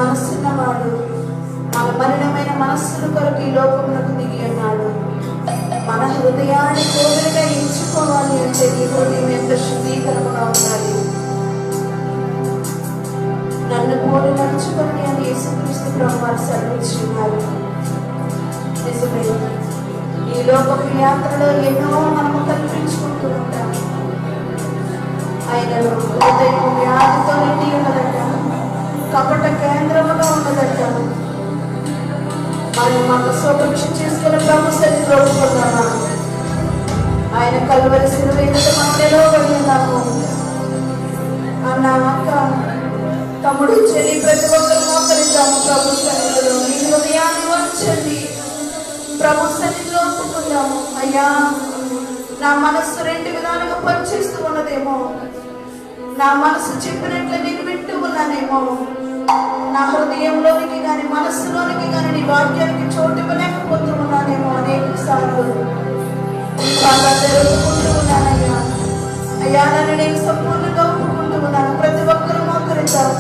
మనస్సున్నవాడు, మన మలినమైన మనస్సుల కొరకు ఈ లోకములకు దిగి ఉన్నాడు. మన హృదయాన్ని కోరిగా ఎంచుకోవాలి అంటే నీ హృదయం ఎంత శుద్ధీకరముగా ఉండాలి. నన్ను పోలి నడుచుకొని అని యేసుక్రీస్తు ప్రభువారు సెలవిస్తున్నారు. నిజమే, ఈ లోకపు యాత్రలో ఎన్నో మనము కల్పించుకుంటూ ఉంటాం. ఆయనలో హృదయం వ్యాధితో నిండి ఉన్నదట, కపట కేంద్రముగా ఉన్నదట. మనం మన స్వపరీక్ష చేసుకుని ప్రభు సన్నిధిలో ఒప్పుకున్నామా? ఆయన కలువరి శిలువ ఎదుట మనం నిలవబడి ఉన్నాము. అన్న అక్క, తమ్ముడు, చెల్లి, ప్రతి ఒక్కరు మోకరిద్దాము ప్రభు సన్నిధిలో. నీ హృదయాన్ని వంచండి, ప్రభు సన్నిధిలో ఒప్పుకుందాము. అయ్యా, నా మనస్సు రెండు విధాలుగా పనిచేస్తూ ఉన్నదేమో, నా మనసు చెప్పినట్లు నేను వింటూ ఉన్నానేమో, నా హృదయంలోనికి కానీ మనస్సులోనికి కానీ నీ వాక్యానికి చోటు ఇవ్వలేకపోతూ ఉన్నానేమో అనేక సార్లు బాగా జరుగుకుంటూ ఉన్నానయ్యా. అయ్యా, నన్ను నేను సంపూర్ణంగా ఒప్పుకుంటూ ఉన్నాను. ప్రతి ఒక్కరూ మోకరిద్దాం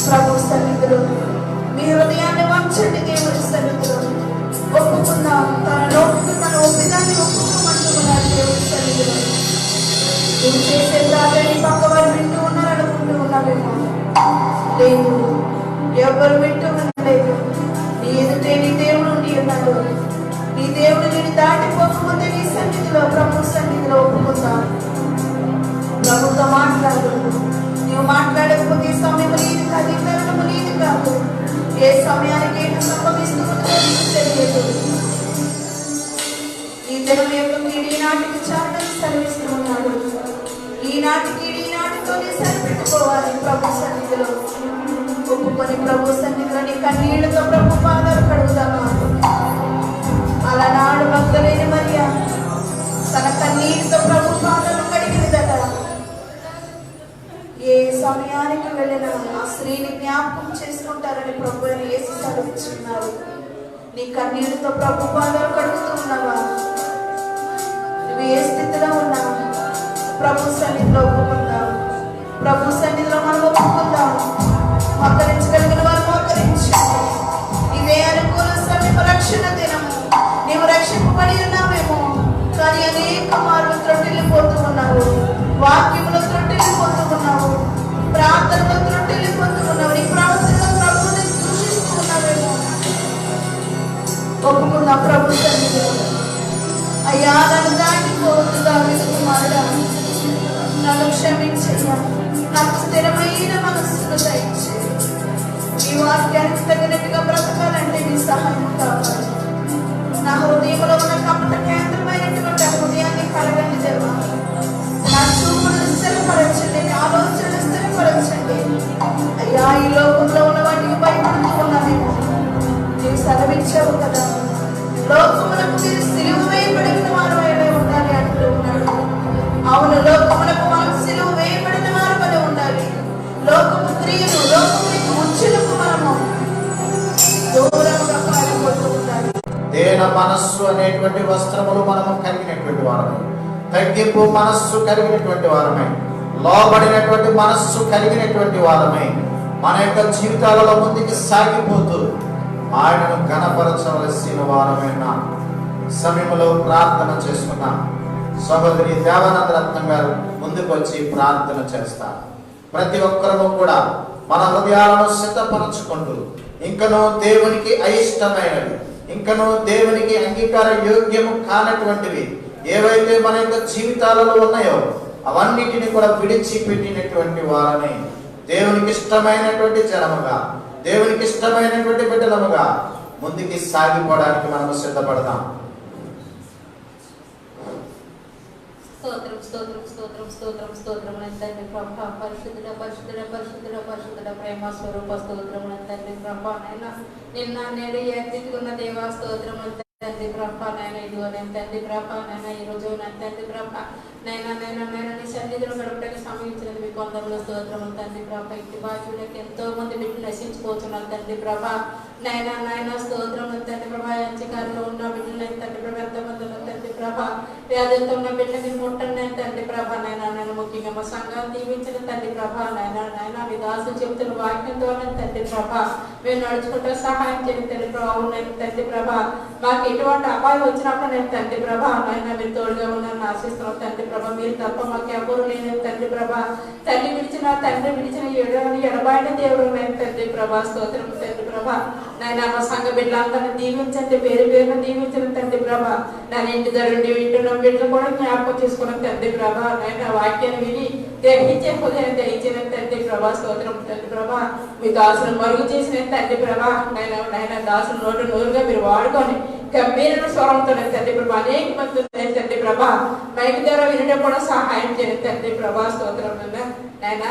ప్రభు సన్నిధిలో. మీ హృదయాన్ని వంచండి దేవుడి సన్నిధిలో. ఒప్పుకుందాం, తన నోటికి తన ఒప్పిదాన్ని ఒప్పుకోమంటూ ఉన్నారు దేవుడి సన్నిధిలో. నువ్వు చేసే ప్రార్థన పక్క వారు వింటూ ఉన్నారు అనుకుంటూ ఉన్నావేమో. లేదు, ఎవరు వింటూ ఉండలేదు. నీ ఎదుటే నీ దేవుడు ఉండి ఉన్నాడు. నీ దేవుడు నేను దాటిపోకముందే నీ సన్నిధిలో, ప్రభు సన్నిధిలో ఒప్పుకుందాం. ప్రభుతో మాట్లాడు. నువ్వు మాట్లాడకపోతే ఈ సమయం నీది కాదు, ఈ తరుణము నీది కాదు. ఏ సమయానికి ఏంటి సంభవిస్తుందో నీకు తెలియదు. ఈ దినం యొక్క కీడి నాటికి చాలని సెలవిస్తూ ఉన్నాడు. ఈనాటికి ఈనాటితోనే సరిపెట్టుకోవాలి ప్రభు సన్నిధిలో. ఒప్పుకొని ప్రభు సన్నిధిలో నీ కన్నీళ్లతో ప్రభు పాదాలు కడుగుదామా? అలనాడు భక్తులైన మరియా తన కన్నీటితో ప్రభు పాదాలు కడిగినదట. ఏ సమయానికి వెళ్ళినా ఆ స్త్రీని జ్ఞాపకం చేసుకుంటారని ప్రభు యేసు సెలవిస్తున్నారు. నీ కన్నీటితో ప్రభు పాదాలు కడుగుతూ ఉన్నావా? నువ్వు ఏ స్థితిలో ఉన్నావు? ప్రభు సన్నిధిలో ఒప్పుకుందాం. ప్రభు సన్నిధిలో మనం ఒప్పుకుందాం. మోకరించగలిగిన వారు మోకరించండి. ఇదే అనుకూల సమీప రక్షణ దినము. నీవు రక్షింపబడి ఉన్నావేమో, కానీ అనేక మార్లు త్రొట్టిల్లిపోతూ ఉన్నావు. వాక్యములో త్రొట్టిల్లిపోతూ ఉన్నావు. ప్రార్థనలో త్రొట్టిల్లిపోతూ ఉన్నావు. నీ ప్రవర్తనలో ప్రభువుని దూషిస్తూ ఉన్నావేమో. ఒప్పుకుందాం ప్రభు సన్నిధిలో. అయ్యా, నన్ను దాటిపోవద్దు దావీదు కుమారుడా, నన్ను క్షమించయ్యా. నాకు స్థిరమైన మనస్సును దయచేయి. ఈ వాక్యానికి తగినట్టుగా బ్రతకాలంటే మీ సహాయం కావాలి. నా హృదయంలో ఉన్న కపట కేంద్రమైనటువంటి హృదయాన్ని కలగండి దేవా. నా చూపులను స్థిరపరచండి, నా ఆలోచనలు స్థిరపరచండి. అయ్యా, ఈ లోకంలో ఉన్న వాటికి భయపడుతూ ఉన్నామేమో. నీవు సెలవిచ్చావు కదా, లోకములకు మీరు సిలువ వేయబడిన వారు ఉండాలి అంటూ ఉన్నాడు. అవును, లోకములకు మనం సిలువ వేయబడిన వారు వలె ఉండాలి. లోకము క్రియలు, లోకములకు ఉచ్చులకు మనము దూరంగా పారిపోతూ ఉండాలి. దేన మనస్సు అనేటువంటి వస్త్రములు మనము కలిగినటువంటి వారమే, తగ్గింపు మనస్సు కలిగినటువంటి వారమే, లోబడినటువంటి మనస్సు కలిగినటువంటి వారమే మన యొక్క జీవితాలలో ముందుకు సాగిపోతూ ఆయనను ఘనపరచవలసిన వారమైన సమయంలో ప్రార్థన చేసుకున్న సహోదరి దేవానంద రత్నం గారు ముందుకు వచ్చి ప్రార్థన చేస్తారు. ప్రతి ఒక్కరము కూడా మన హృదయాలను సిద్ధపరచుకుంటూ ఇంకనూ దేవునికి అయిష్టమైనవి, ఇంకనూ దేవునికి అంగీకార యోగ్యము కానటువంటివి ఏవైతే మన యొక్క జీవితాలలో ఉన్నాయో అవన్నిటిని కూడా విడిచిపెట్టినటువంటి వారని దేవునికి ఇష్టమైనటువంటి జనముగా, దేవునికి ఇష్టమైనటువంటి బిడ్డలముగా ముందుకి సాగిపోవడానికి మనము సిద్ధపడదాం. స్తోత్రం స్తోత్రం స్తోత్రం స్తోత్రం స్తోత్రం తండ్రి ప్రభా. పరిశుద్ధుడ పరిశుద్ధుడ పరిశుద్ధుడ పరిశుద్ధుడ ప్రేమ స్వరూప స్తోత్రం తండ్రి ప్రభా. నైనా నిన్న నేడు ఎత్తుకున్న దేవా స్తోత్రం తండ్రి ప్రభా. నైనా ఇదిగో నేను తండ్రి ప్రభా. నైనా ఈరోజు నేను తండ్రి ప్రభా. నైనా నీ సన్నిధిలో గడపడానికి సమయించినది మీ కొందరిలో స్తోత్రం తండ్రి ప్రభా. ఇంటి బాధ్యులకి ఎంతో మంది బిడ్డలు నశించుకోవచ్చున్నారు తండ్రి ప్రభా. నాయన స్తోత్రం తండ్రి ప్రభా, అంచకారులో ఉన్న బిడ్డలు తండ్రి ప్రభా, ఎంతమందిలో తండ్రి ప్రభా వ్యాధులతో ఉన్న బిడ్డని ముట్టండి తండ్రి ప్రభా. నాయన ముఖ్యంగా మా సంఘాన్ని దీవించిన తండ్రి ప్రభా. నాయన మీ దాసులు చెబుతున్న వాక్యంతో తండ్రి ప్రభా మేము నడుచుకుంటూ సహాయం చేయండి తండ్రి ప్రభా. నేను తండ్రి ప్రభా మాకు ఎటువంటి అపాయం వచ్చినప్పుడు నేను తండ్రి ప్రభా నాయన మీరు తోడుగా ఉన్నాను ఆశిస్తున్నాం తండ్రి ప్రభా. మీరు తప్ప మాకు ఎవరు లేని తండ్రి ప్రభా. తండ్రి విడిచిన ఎడబాయిన దేవుడు నేను తండ్రి ప్రభా. స్తోత్రం తండ్రి ప్రభా. నాయన మా సంఘ బిడ్డలందరినీ దీవించండి, పేరు పేరున దీవించిన తండ్రి ప్రభా. నా ఇంటి దగ్గరుండి వింటున్న బిడ్డలు కూడా జ్ఞాపకం చేసుకున్న తండ్రి ప్రభా. నాయన వాక్యాన్ని విని గ్రహించే హృదయం దయచిన తండ్రి ప్రభా. స్తోత్రం తండ్రి ప్రభా. మీ దాసును మరుగు చేసిన తండ్రి ప్రభా. నాయన దాసును నోరుగా మీరు వాడుకొని గంభీర స్వరంతో తండ్రి ప్రభా అనేక మంది తండ్రి ప్రభా మైకి ద్వారా వినడం కూడా సహాయం చేయండి తండ్రి ప్రభా. స్తోత్రం నాయన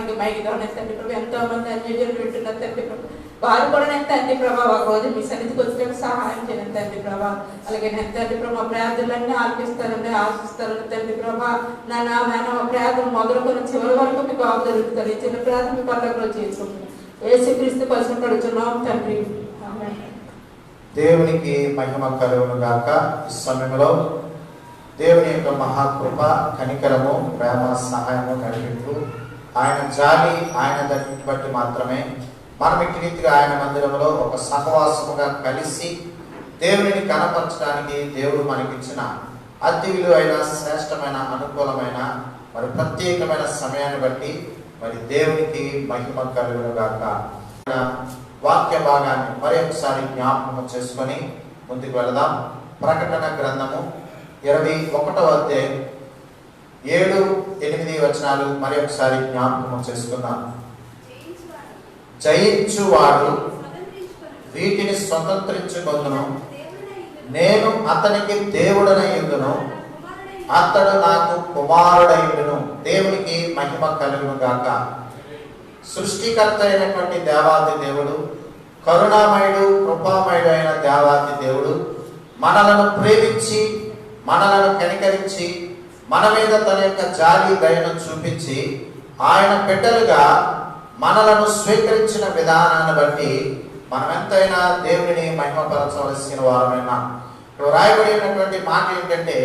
ఇంక మైకి ద్వారా తండ్రి ప్రభా ఎంతో మంది అన్యజనులు వింటున్నారు తండ్రి ప్రభా. వారు కూడా నేను తండ్రి ప్రభా ఒక రోజు మీ సన్నిధికి వచ్చేటప్పుడు సహాయం చేయండి తండ్రి ప్రభా. అలాగే నేను తండ్రి ప్రభా ప్రార్థనలన్నీ ఆశిస్తారని తండ్రి ప్రభా. నా ప్రార్థన మొదలుకొని చివరి వరకు మీకు ఆపు జరుగుతుంది. ఈ చిన్న ప్రార్థన మీ పల్లెలో చేసుకుంటున్నాం. యేసుక్రీస్తు కోసం పడుచున్నాం తండ్రి. దేవునికి మహిమ కలుగును గాక. ఈ సమయంలో దేవుని యొక్క మహాకృప, కనికరము, ప్రేమ, సహాయము, నడిపింపు, ఆయన జాలి, ఆయన దర్శిని బట్టి మాత్రమే మనం ఇట్టి రీతిగా ఆయన మందిరంలో ఒక సహవాసముగా కలిసి దేవునిని కనపరచడానికి దేవుడు మనకిచ్చిన అతి విలువైన, శ్రేష్టమైన, అనుకూలమైన మరి ప్రత్యేకమైన సమయాన్ని బట్టి మరి దేవునికి మహిమ కలుగును గాక. వాక్య భాగాన్ని మరి ఒకసారి జ్ఞాపకం చేసుకొని ముందుకు వెళదాం. ప్రకటన గ్రంథము 21వ అధ్యాయం 7-8 వచనాలు మరి ఒకసారి జ్ఞాపకం చేసుకుందాం. జయించువాడు వీటిని స్వతంత్రించుకొందును, నేను అతనికి దేవుడనై యుందును, అతడు నాకు కుమారుడై యుండును. దేవునికి మహిమ కలుగును గాక. సృష్టికర్త అయినటువంటి దేవాది దేవుడు, కరుణామయుడు, కృపామయుడు అయిన దేవాది దేవుడు మనలను ప్రేమించి, మనలను కనికరించి, మన మీద తన యొక్క జాలి దయను చూపించి ఆయన బిడ్డలుగా మనలను స్వీకరించిన విధానాన్ని బట్టి మనం ఎంతైనా దేవుడిని మహిమపరచవలసిన వారమైనా. ఇప్పుడు రాయబడినటువంటి మాట ఏంటంటే,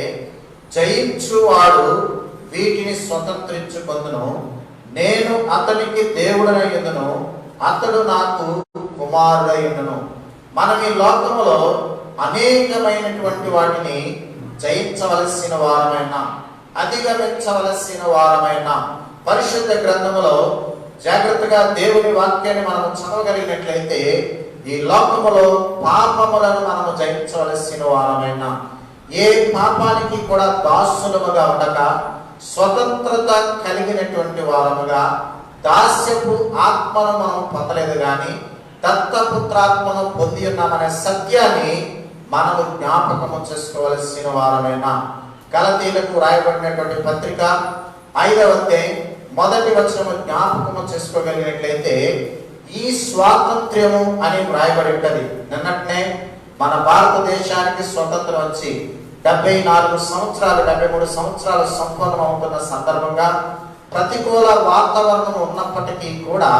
జయించువాడు వీటిని స్వతంత్రించుకొందును, నేను అతనికి దేవుడనై యుందును, అతడు నాకు కుమారుడై యుండును. మనం ఈ లోకములో అనేకమైనటువంటి వాటిని జయించవలసిన వారమైనా, అధిగమించవలసిన వారమైనా. పరిశుద్ధ గ్రంథములో జాగ్రత్తగా దేవుని వాక్యాన్ని మనము చదవగలిగినట్లయితే ఈ లోకములో పాపములను మనము జయించవలసిన వారమైనా, ఏ పాపానికి కూడా దాసులముగా ఉండక స్వతంత్రత కలిగినటువంటి వారముగా, దాస్యపు ఆత్మను మనం పొందలేదు కానీ దత్తపుత్రాత్మను పొంది ఉన్నామనే సత్యాన్ని మనము జ్ఞాపకము చేసుకోవలసిన వారమైనా. గలతీలకు రాయబడినటువంటి పత్రిక 5వ అధ్యాయం 1వ వచనము జ్ఞాపకము చేసుకోగలిగినట్లయితే ఈ స్వాతంత్ర్యము అని వ్రాయబడి ఉంటది. నిన్నట్నే మన భారతదేశానికి స్వతంత్రం వచ్చి 74 సంవత్సరాలు 73 సంవత్సరాలు సంపూర్ణమవుతున్న సందర్భంగా ప్రతికూల వాతావరణం ఉన్నప్పటికీ కూడా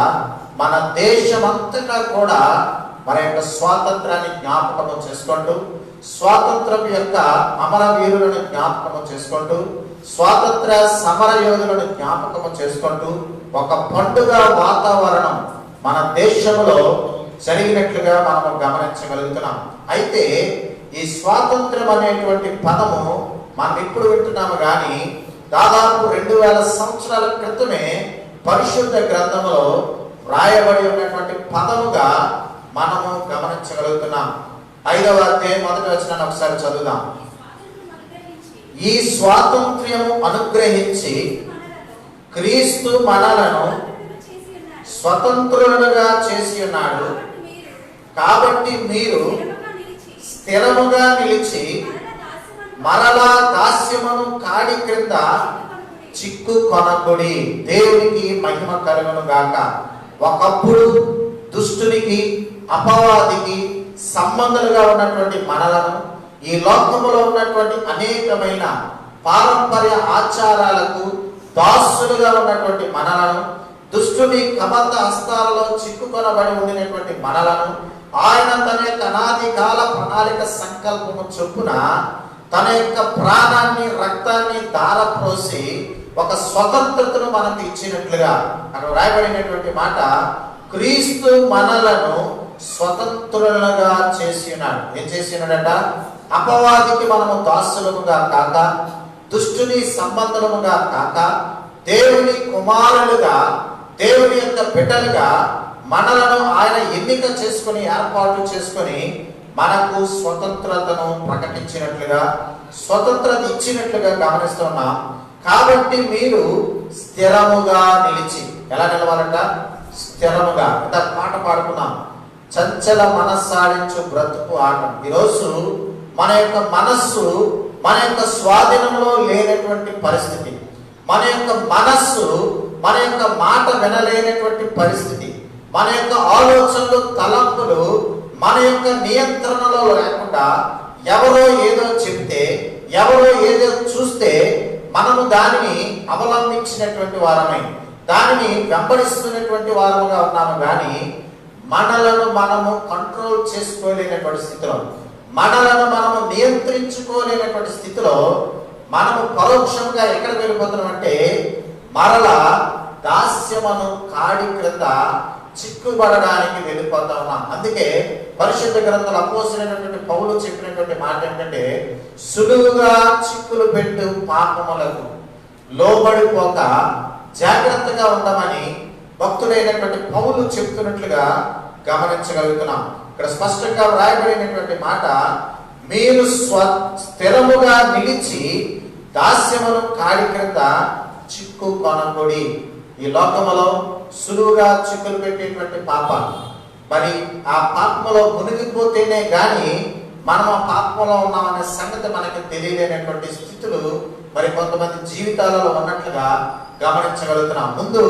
మన దేశమంతటా కూడా మన యొక్క స్వాతంత్రాన్ని జ్ఞాపకము చేసుకుంటూ, స్వాతంత్రం యొక్క అమరవీరులను జ్ఞాపకము చేసుకుంటూ, స్వాతంత్ర సమర యోధులను జ్ఞాపకము చేసుకుంటూ ఒక పండుగ వాతావరణం మన దేశంలో జరిగినట్లుగా మనము గమనించగలుగుతున్నాం. అయితే ఈ స్వాతంత్రం అనేటువంటి పదము మనం ఇప్పుడు వింటున్నాము కానీ దాదాపు 2000 సంవత్సరాల క్రితమే పరిశుద్ధ గ్రంథంలో వ్రాయబడి ఉన్నటువంటి పదముగా మనము గమనించగలుగుతున్నాం. 5వ అధ్యాయం 1వ వచనాన్ని ఒకసారి చదువుదాం. ఈ స్వాతంత్ర్యము అనుగ్రహించి క్రీస్తు మనలను స్వతంత్రులుగా చేసి ఉన్నాడు. కాబట్టి మీరు స్థిరముగా నిలిచి మరలా దాస్యమును కాడి క్రింద చిక్కు కొనకుడి. దేవునికి మహిమ కలుగును గాక. ఒకప్పుడు దుష్టునికి, అపవాదికి సంబంధాలుగా ఉన్నటువంటి మనలను, ఈ లోకములో ఉన్నటువంటి అనేకమైన పారంపర్య ఆచారాలకు దాసులుగా ఉన్నటువంటి మనలను దుష్టుని కబంధ హస్తాలలో చిక్కుకొనబడి ఉండినటువంటి మనలను ఆయన తన యొక్క అనాది కాల ప్రణాళిక సంకల్పము చొప్పున తన యొక్క ప్రాణాన్ని రక్తాన్ని ధారపోసి ఒక స్వతంత్రతను మనకు ఇచ్చినట్లుగా అక్కడ రాయబడినటువంటి మాట, క్రీస్తు మనలను స్వతంత్రులుగా చేసి ఉన్నాడు. ఏం చేసి ఉన్నాడట? అపవాదికి మనము దాసులముగా కాక, దుష్టుని సంబంధముగా కాక, దేవుని కుమారులుగా, దేవుని యొక్క బిడ్డలుగా మనలను ఆయన ఎన్నిక చేసుకుని ఏర్పాటు చేసుకుని మనకు స్వతంత్రతను ప్రకటించినట్లుగా, స్వతంత్రత ఇచ్చినట్లుగా గమనిస్తున్నాం. కాబట్టి మీరు స్థిరముగా నిలిచి, ఎలా నిలవాలంట? స్థిరముగా. ఇంత పాట పాడుకున్నాం, చంచల మనస్సాడించు బ్రతుకు ఆట. ఈరోజు మన యొక్క మనస్సు మన యొక్క స్వాధీనంలో లేనటువంటి పరిస్థితి, మన యొక్క మనస్సు మన యొక్క మాట వినలేనటువంటి పరిస్థితి, మన యొక్క ఆలోచనలు తలంపులు మన యొక్క నియంత్రణలో లేకుండా ఎవరో ఏదో చెప్తే, ఎవరో ఏదో చూస్తే మనము దానిని అవలంబించినటువంటి వారమై, దానిని వెంబడిస్తున్నటువంటి వారముగా ఉన్నాము. కానీ మనలను మనము కంట్రోల్ చేసుకోలేనటువంటి స్థితిలో, మనలను మనము నియంత్రించుకోలేనటువంటి స్థితిలో మనము పరోక్షంగా ఎక్కడికి వెళ్ళిపోతున్నాం అంటే, మరలా దాస్యమును కాడి క్రింద చిక్కుబడడానికి వెళ్ళిపోతా ఉన్నాం. అందుకే పరిశుద్ధ గ్రంథాలు అపోస్తలుడైనటువంటి పౌలు చెప్పినటువంటి మాట ఏంటంటే, సులువుగా చిక్కులు పెట్టు పాపములకు లోబడిపోక జాగ్రత్తగా ఉండమని భక్తుడైనటువంటి పౌలు చెప్తున్నట్లుగా గమనించగలుగుతున్నాం. ఇక్కడ స్పష్టంగా వ్రాయబడినటువంటి మాట, మీరు స్థిరముగా నిలిచి దాస్యమును కాడి క్రింద చిక్కు కొనకొడి. ఈ లోకములో సులువుగా చిక్కులు పెట్టేటువంటి పాపాలు, మరి ఆ పాపములో మునిగిపోతేనే గాని మనం ఆ పాపంలో ఉన్నామనే సంగతి మనకి తెలియలేనటువంటి స్థితులు మరి కొంతమంది జీవితాలలో ఉన్నట్లుగా గమనించగలుగుతున్నాం. ముందు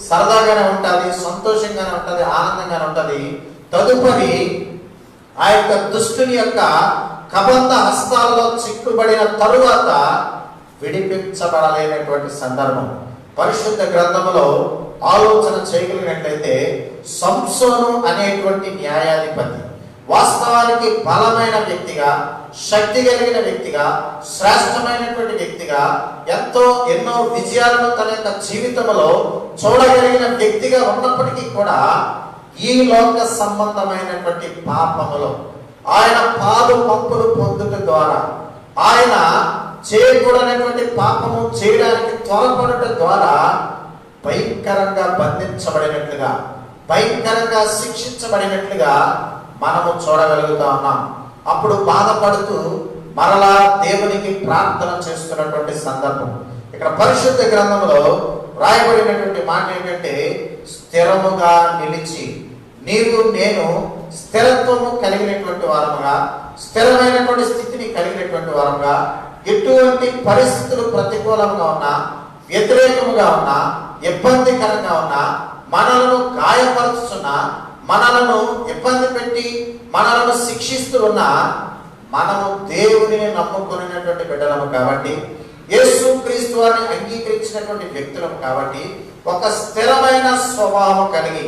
సరదాగానే ఉంటుంది, సంతోషంగానే ఉంటుంది, ఆనందంగానే ఉంటుంది. తదుపరి ఆ యొక్క దుష్టుని యొక్క కబంధ హస్తాలలో చిక్కుబడిన తరువాత విడిపించబడలేనటువంటి సందర్భం. పరిశుద్ధ గ్రంథములో ఆలోచన చేయగలిగినట్లయితే, సంసోను అనేటువంటి న్యాయాధిపతి వాస్తవానికి బలమైన వ్యక్తిగా, శక్తి కలిగిన వ్యక్తిగా, శ్రేష్టమైనటువంటి వ్యక్తిగా, ఎన్నో విజయాలను తన యొక్క జీవితంలో చూడగలిగిన వ్యక్తిగా ఉన్నప్పటికీ కూడా ఈ లోక సంబంధమైనటువంటి పాపములో ఆయన పాలు పంపులు పొందుట ద్వారా, ఆయన చేయకూడనటువంటి పాపము చేయడానికి త్వరపడుట ద్వారా భయంకరంగా బంధించబడినట్లుగా, భయంకరంగా శిక్షించబడినట్లుగా మనము చూడగలుగుతా ఉన్నాం. అప్పుడు బాధపడుతూ మరలా దేవునికి ప్రార్థన చేస్తున్నటువంటి సందర్భం. ఇక్కడ పరిశుద్ధ గ్రంథంలో రాయబడినటువంటి మాట ఏంటంటే, స్థిరముగా నిలిచి, నీవు నేను స్థిరత్వము కలిగినటువంటి వారముగా, స్థిరమైనటువంటి స్థితిని కలిగినటువంటి వారముగా, ఎటువంటి పరిస్థితులు ప్రతికూలంగా ఉన్నా, వ్యతిరేకముగా ఉన్నా, ఇబ్బందికరంగా ఉన్నా, మనలను గాయపరుస్తున్నా, మనలను ఇబ్బంది పెట్టి మనలను శిక్షిస్తూ ఉన్నా, మనము దేవునిని నమ్ముకునేటువంటి బిడ్డలము కాబట్టి, యేసు క్రీస్తు వారిని అంగీకరించినటువంటి వ్యక్తులము కాబట్టి, ఒక స్థిరమైన స్వభావం కలిగి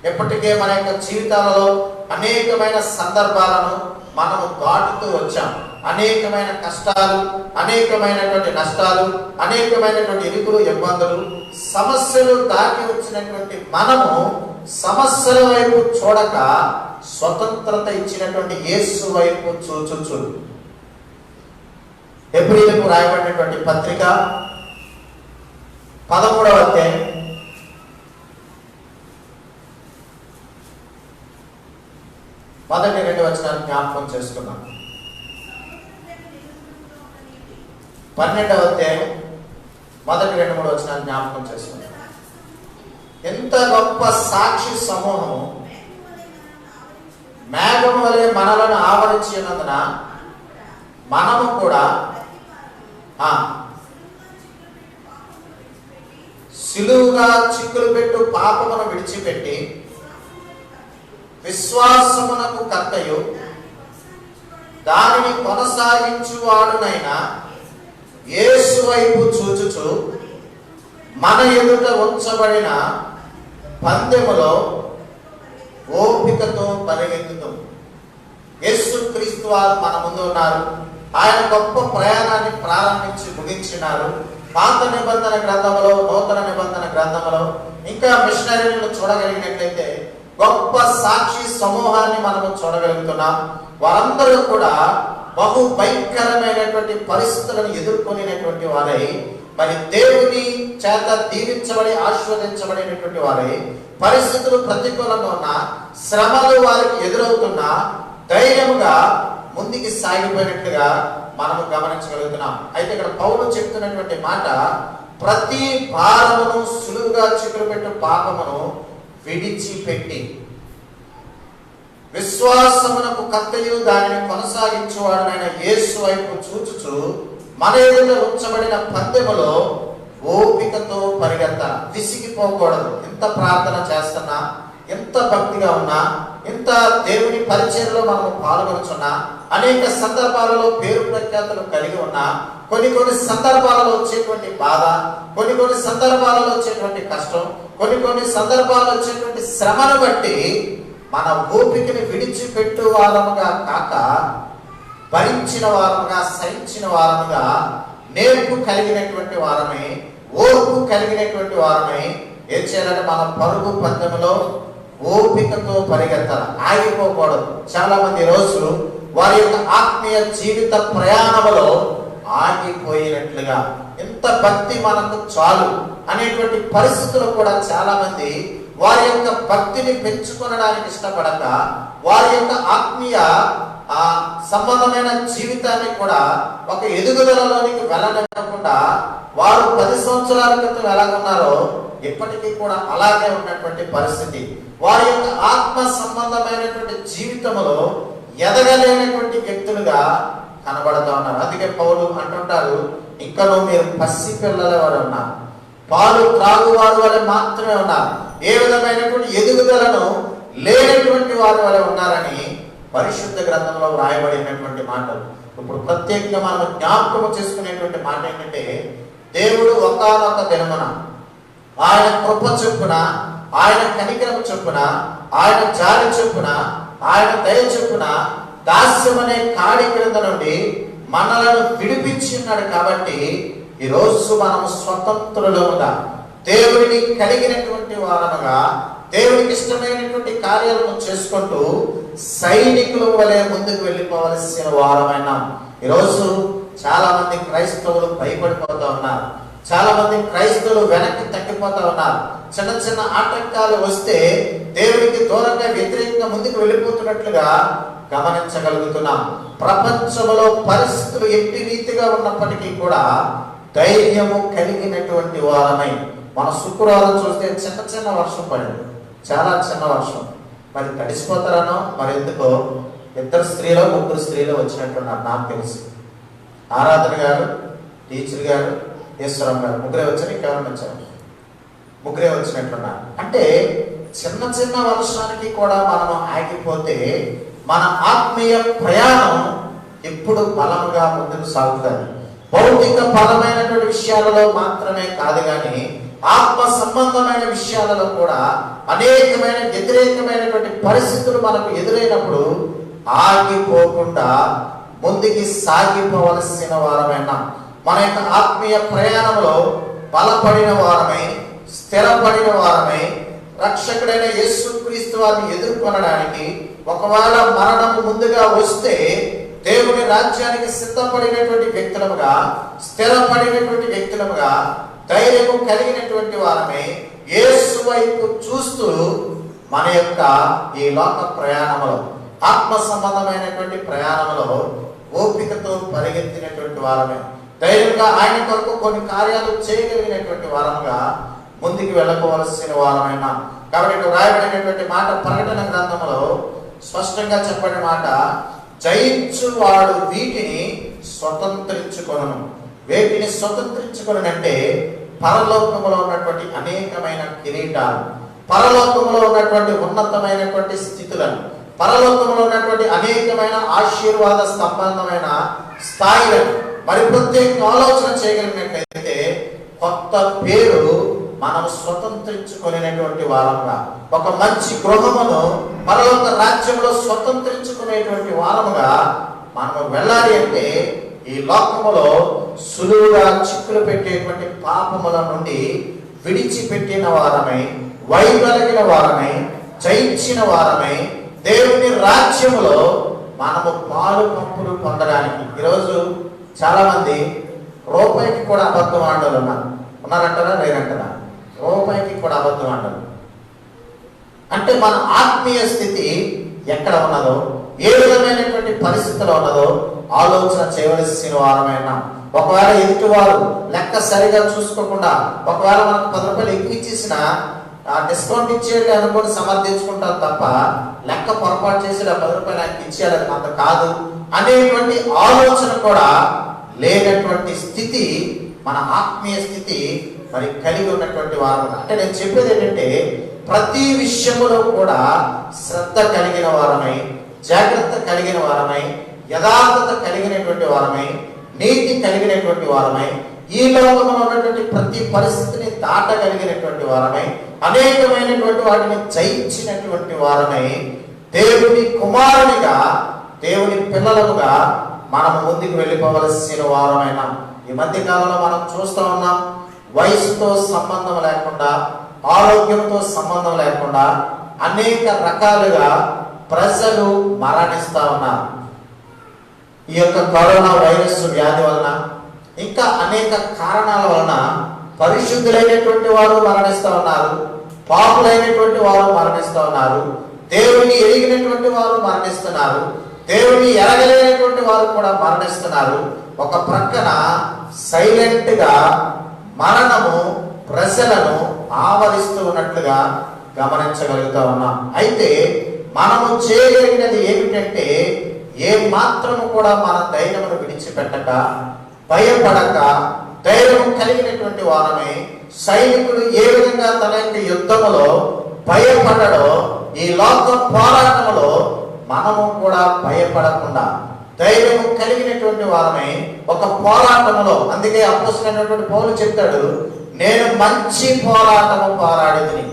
ఎప్పటికే మన యొక్క జీవితాలలో అనేకమైన సందర్భాలను మనము దాటుతూ వచ్చాం. అనేకమైన కష్టాలు, అనేకమైనటువంటి నష్టాలు, అనేకమైనటువంటి ఇరుకులు, ఇబ్బందులు, సమస్యలు దాటి వచ్చినటువంటి మనము సమస్యల వైపు చూడక స్వతంత్రత ఇచ్చినటువంటి యేసు వైపు చూచుచు, హెబ్రీయులకు రాయబడినటువంటి పత్రిక 13వ అధ్యాయం 1-2 వచనాలు జ్ఞాపకం చేసుకున్నాం. 12వ అధ్యాయం 1-2-3 వచనాలు జ్ఞాపకం చేసుకున్నాం. ఎంత గొప్ప సాక్షి సమూహము మేఘము వలె మనలను ఆవరించి ఉన్నందున మనము కూడా సులువుగా చిక్కులు పెట్టు పాపమును విడిచిపెట్టి విశ్వాసమునకు కర్తయు దానిని కొనసాగించువాడునైనా యేసు వైపు చూచుచు మన ఎదుట ఉంచబడిన పందెములో ఓపికతో పరిగెత్తుతూ. యేసుక్రీస్తు వారు మన ముందు ఉన్నారు. ఆయన గొప్ప ప్రయాణాన్ని ప్రారంభించి ముగించినారు. పాత నిబంధన గ్రంథంలో, నూతన నిబంధన గ్రంథంలో ఇంకా మిషనరీలను చూడగలిగినట్లయితే గొప్ప సాక్షి సమూహాన్ని మనము చూడగలుగుతున్నాం. వారందరూ కూడా బహు భయంకరమైనటువంటి పరిస్థితులను ఎదుర్కొనేటువంటి వారై, మరి దేవుని చేత దీవించబడి ఆశీర్వదించబడినటువంటి వారై, పరిస్థితులు ప్రతికూలంగా ఉన్న, శ్రమలు వారికి ఎదురవుతున్నా ధైర్యముగా ముందుకి సాగిపోయినట్లుగా మనము గమనించగలుగుతున్నాం. అయితే ఇక్కడ పౌలు చెప్తున్నటువంటి మాట, ప్రతి భారమును సులువుగా చిక్కులు పెట్టు పాపమును విడిచిపెట్టి విశ్వాసమునకు కర్తయు దానిని కొనసాగించువాడనైన యేసు వైపు చూచుచు మన ఎదుట ఉంచబడిన పందెములో ఓపికతో పరిగెత్తాలి. విసిగిపోకూడదు. ఎంత ప్రార్థన చేస్తున్నా, ఎంత భక్తిగా ఉన్నా, ఎంత దేవుని పరిచయంలో మనము పాల్గొనుచున్నా, అనేక సందర్భాలలో పేరు ప్రఖ్యాతులు కలిగి ఉన్నా, కొన్ని సందర్భాలలో వచ్చేటువంటి బాధ, కొన్ని సందర్భాలలో వచ్చేటువంటి కష్టం, కొన్ని సందర్భాల్లో వచ్చేటువంటి శ్రమను బట్టి మన ఓపికని విడిచిపెట్టు వారముగా కాక, భరించిన వారముగా, సహించిన వారముగా, నేర్పు కలిగినటువంటి వారమై, ఓర్పు కలిగినటువంటి వారమై ఏం చేయాలంటే మన పరుగు పందెములో ఓపికతో పరిగెత్తాలి. ఆగిపోకూడదు. చాలా మంది రోజు వారి యొక్క ఆత్మీయ జీవిత ప్రయాణంలో ఆగిపోయినట్లుగా, ఎంత భక్తి మనకు చాలు అనేటువంటి పరిస్థితులు కూడా చాలా మంది వారి యొక్క భక్తిని పెంచుకొనడానికి ఇష్టపడక, వారి యొక్క ఆత్మీయ సంబంధమైన జీవితాన్ని కూడా ఒక ఎదుగుదలలోనికి వెళ్ళనివ్వకుండా, వారు 10 సంవత్సరాల క్రితం ఎలాగున్నారో ఇప్పటికీ కూడా అలాగే ఉన్నటువంటి పరిస్థితి. వారి యొక్క ఆత్మ సంబంధమైనటువంటి జీవితంలో ఎదగలేనటువంటి వ్యక్తులుగా కనబడతా ఉన్నారు. అందుకే పౌలు అంటుంటారు, ఇంకనూ మీరు పసి పిల్లల వారు ఉన్నారు, పాలు త్రాగువారు వలె మాత్రమే ఉన్నారు, ఏ విధమైనటువంటి ఎదుగుదలను లేనటువంటి వారి వలె ఉన్నారని పరిశుద్ధ గ్రంథంలో వ్రాయబడినటువంటి మాటలు. ఇప్పుడు ప్రత్యేకంగా మనం జ్ఞాపకం చేసుకునేటువంటి మాట ఏంటంటే, దేవుడు ఒకానొక దినమున ఆయన కృప చొప్పున, ఆయన కనికరం చొప్పున, ఆయన జాలి చొప్పున, ఆయన దయ చొప్పున దాస్యమనే కాడి క్రింద నుండి మనలను విడిపించి ఉన్నాడు. కాబట్టి ఈ రోజు మనము స్వతంత్రులముగా, దేవుడిని కలిగినటువంటి వారముగా, దేవుడికి ఇష్టమైనటువంటి కార్యాలను చేసుకుంటూ సైనికుల వలె ముందుకు వెళ్ళిపోవలసిన వారమైన ఈరోజు చాలా మంది క్రైస్తవులు భయపడిపోతా ఉన్నారు. చాలా మంది క్రైస్తవులు వెనక్కి తగ్గిపోతా ఉన్నారు. చిన్న ఆటంకాలు వస్తే దేవుడికి దూరంగా, వ్యతిరేకంగా ముందుకు వెళ్ళిపోతున్నట్లుగా గమనించగలుగుతున్నాం. ప్రపంచంలో పరిస్థితులు ఎట్టి రీతిగా ఉన్నప్పటికీ కూడా ధైర్యము కలిగినటువంటి వారమై, మన శుక్రవారం చూస్తే చిన్న వర్షం పడింది, చాలా చిన్న వర్షం. మరి తడిసిపోతారనో మరి ఎందుకో 2 స్త్రీలు 3 స్త్రీలు వచ్చినట్టున్నారు నాకు తెలిసి. ఆరాధన గారు, టీచర్ గారు, ఈశ్వరం గారు, ముగ్గురే వచ్చారు. ఇంకెవరైనా వచ్చారు? ముగ్గురే వచ్చినట్టున్నారు. అంటే చిన్న వర్షానికి కూడా మనం ఆగిపోతే మన ఆత్మీయ ప్రయాణం ఎప్పుడు బలముగా ముందుకు సాగుతుంది. భౌతిక పరమైనటువంటి విషయాలలో మాత్రమే కాదు కానీ ఆత్మ సంబంధమైన విషయాలలో కూడా అనేకమైన వ్యతిరేకమైనటువంటి పరిస్థితులు మనకు ఎదురైనప్పుడు ఆగిపోకుండా ముందుకి సాగిపోవలసిన వారమైన, మన యొక్క ఆత్మీయ ప్రయాణంలో బలపడిన వారమై, స్థిరపడిన వారమై, రక్షకుడైన యేసుక్రీస్తు వారిని ఎదుర్కొనడానికి ఒకవేళ మరణము ముందుగా వస్తే దేవుని రాజ్యానికి సిద్ధపడినటువంటి వ్యక్తులముగా, స్థిరపడినటువంటి వ్యక్తులముగా, ధైర్యము కలిగినటువంటి వారమే యేసు వైపు చూస్తూ మన యొక్క ఈ లోక ప్రయాణంలో, ఆత్మ సంబంధమైనటువంటి ప్రయాణంలో ఓపికతో పరిగెత్తినటువంటి వారమే, ధైర్యంగా ఆయన కొరకు కొన్ని కార్యాలు చేయగలిగినటువంటి వారముగా ముందుకు వెళ్ళకోవలసిన వారమైన. కాబట్టి రాయబడినటువంటి మాట ప్రకటన గ్రంథంలో స్పష్టంగా చెప్పబడిన మాట, జయించువాడు వీటిని స్వతంత్రించుకొనును. వేటిని స్వతంత్రించుకొనంటే పరలోకములో ఉన్నటువంటి అనేకమైన కిరీటాలు, పరలోకములో ఉన్నటువంటి ఉన్నతమైనటువంటి స్థితులను, పరలోకములో ఉన్నటువంటి అనేకమైన ఆశీర్వాద సంబంధమైన స్థాయిలను మరి ప్రత్యేక ఆలోచన చేయగలిగినట్లయితే కొత్త పేరు మనం స్వతంత్రించుకునేటువంటి వారముగా, ఒక మంచి గృహమును పరలోక రాజ్యంలో స్వతంత్రించుకునేటువంటి వారముగా మనము వెళ్ళాలి అంటే ఈ లోకములో సులువుగా చిక్కులు పెట్టేటువంటి పాపముల నుండి విడిచిపెట్టిన వారమై, వైదొలగిన వారమై, జయించిన వారమై దేవుని రాజ్యములో మనము పాలు పంపులు పొందడానికి. ఈరోజు చాలా మంది రూపాయికి కూడా అబద్ధం ఆడలు ఉన్నారంటారా లేరంటారా? రూపాయికి కూడా అబద్ధం ఆడలు అంటే మన ఆత్మీయ స్థితి ఎక్కడ ఉన్నదో, ఏ విధమైనటువంటి పరిస్థితిలో ఉన్నదో ఆలోచన చేయవలసిన వారమైనా. ఒకవేళ ఎదుటివారు లెక్క సరిగా చూసుకోకుండా, ఒకవేళ మనకు 10 రూపాయలు ఎక్కువ ఇచ్చేసిన డిస్కౌంట్ ఇచ్చేయాలి అనుకుని సమర్థించుకుంటారు తప్ప, లెక్క పొరపాటు చేసి 10 రూపాయలు ఆయనకి ఇచ్చేయాలి అంత కాదు అనేటువంటి ఆలోచన కూడా లేనటువంటి స్థితి మన ఆత్మీయ స్థితి మరి కలిగి ఉన్నటువంటి వారు. అంటే నేను చెప్పేది ఏంటంటే, ప్రతి విషయములో కూడా శ్రద్ధ కలిగిన వారమై, జాగ్రత్త కలిగిన వారమై, యథార్థత కలిగినటువంటి వారమై, నీతి కలిగినటువంటి వారమై, ఈ లోకంలో ఉన్నటువంటి ప్రతి పరిస్థితిని దాటగలిగినటువంటి వారమై, అనేకమైనటువంటి వాటిని జయించినటువంటి వారమై, దేవుని కుమారునిగా, దేవుని పిల్లలుగా మనం ముందుకు వెళ్ళిపోవలసిన వారమైన. ఈ మధ్య కాలంలో మనం చూస్తూ ఉన్నాం, వయసుతో సంబంధం లేకుండా, ఆరోగ్యంతో సంబంధం లేకుండా అనేక రకాలుగా ప్రజలు మరణిస్తూ ఉన్నారు. ఈ యొక్క కరోనా వైరస్ వ్యాధి వలన, ఇంకా అనేక కారణాల వలన పరిశుద్ధులైనటువంటి వారు మరణిస్తూ ఉన్నారు, పాపులైనటువంటి వారు మరణిస్తూ ఉన్నారు, దేవుని ఎరిగినటువంటి వారు మరణిస్తున్నారు, దేవుని ఎరగలేనటువంటి వారు కూడా మరణిస్తున్నారు. ఒక ప్రక్కన సైలెంట్ గా మరణము ప్రజలను ఆవరిస్తూ ఉన్నట్లుగా గమనించగలుగుతా ఉన్నాం. అయితే మనము చేయగలిగినది ఏమిటంటే, ఏ మాత్రము కూడా మన ధైర్యమును విడిచిపెట్టక, భయపడక, ధైర్యం కలిగినటువంటి వారమే. సైనికుడు ఏ విధంగా తన యొక్క యుద్ధములో భయపడడో, ఈ లోక పోరాటములో మనము కూడా భయపడకుండా ధైర్యము కలిగినటువంటి వారమై ఒక పోరాటములో. అందుకే అపోస్తలుడైనటువంటి పౌలు చెప్తాడు, నేను మంచి పోరాటము పోరాడితిని.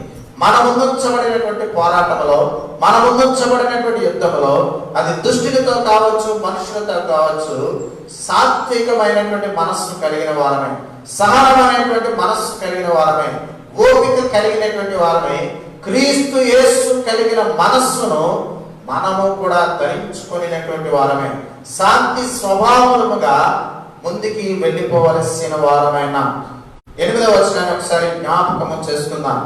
మన ముందుంచబడినటువంటి పోరాటములో, మన ముందుంచబడినటువంటి యుద్ధములో, అది దుష్టులతో కావచ్చు, మనుషులతో కావచ్చు, సాత్వికమైనటువంటి మనస్సు కలిగిన వారమే, సహనమైనటువంటి మనస్సు కలిగిన వారమే, ఓపిక కలిగినటువంటి వారమే, క్రీస్తు యేసు కలిగిన మనస్సును మనము కూడా ధరించుకునేటువంటి వారమే, శాంతి స్వభావముగా ముందుకి వెళ్ళిపోవలసిన వారమైన. 8వ వచనాన్ని ఒకసారి జ్ఞాపకము చేసుకుందాం.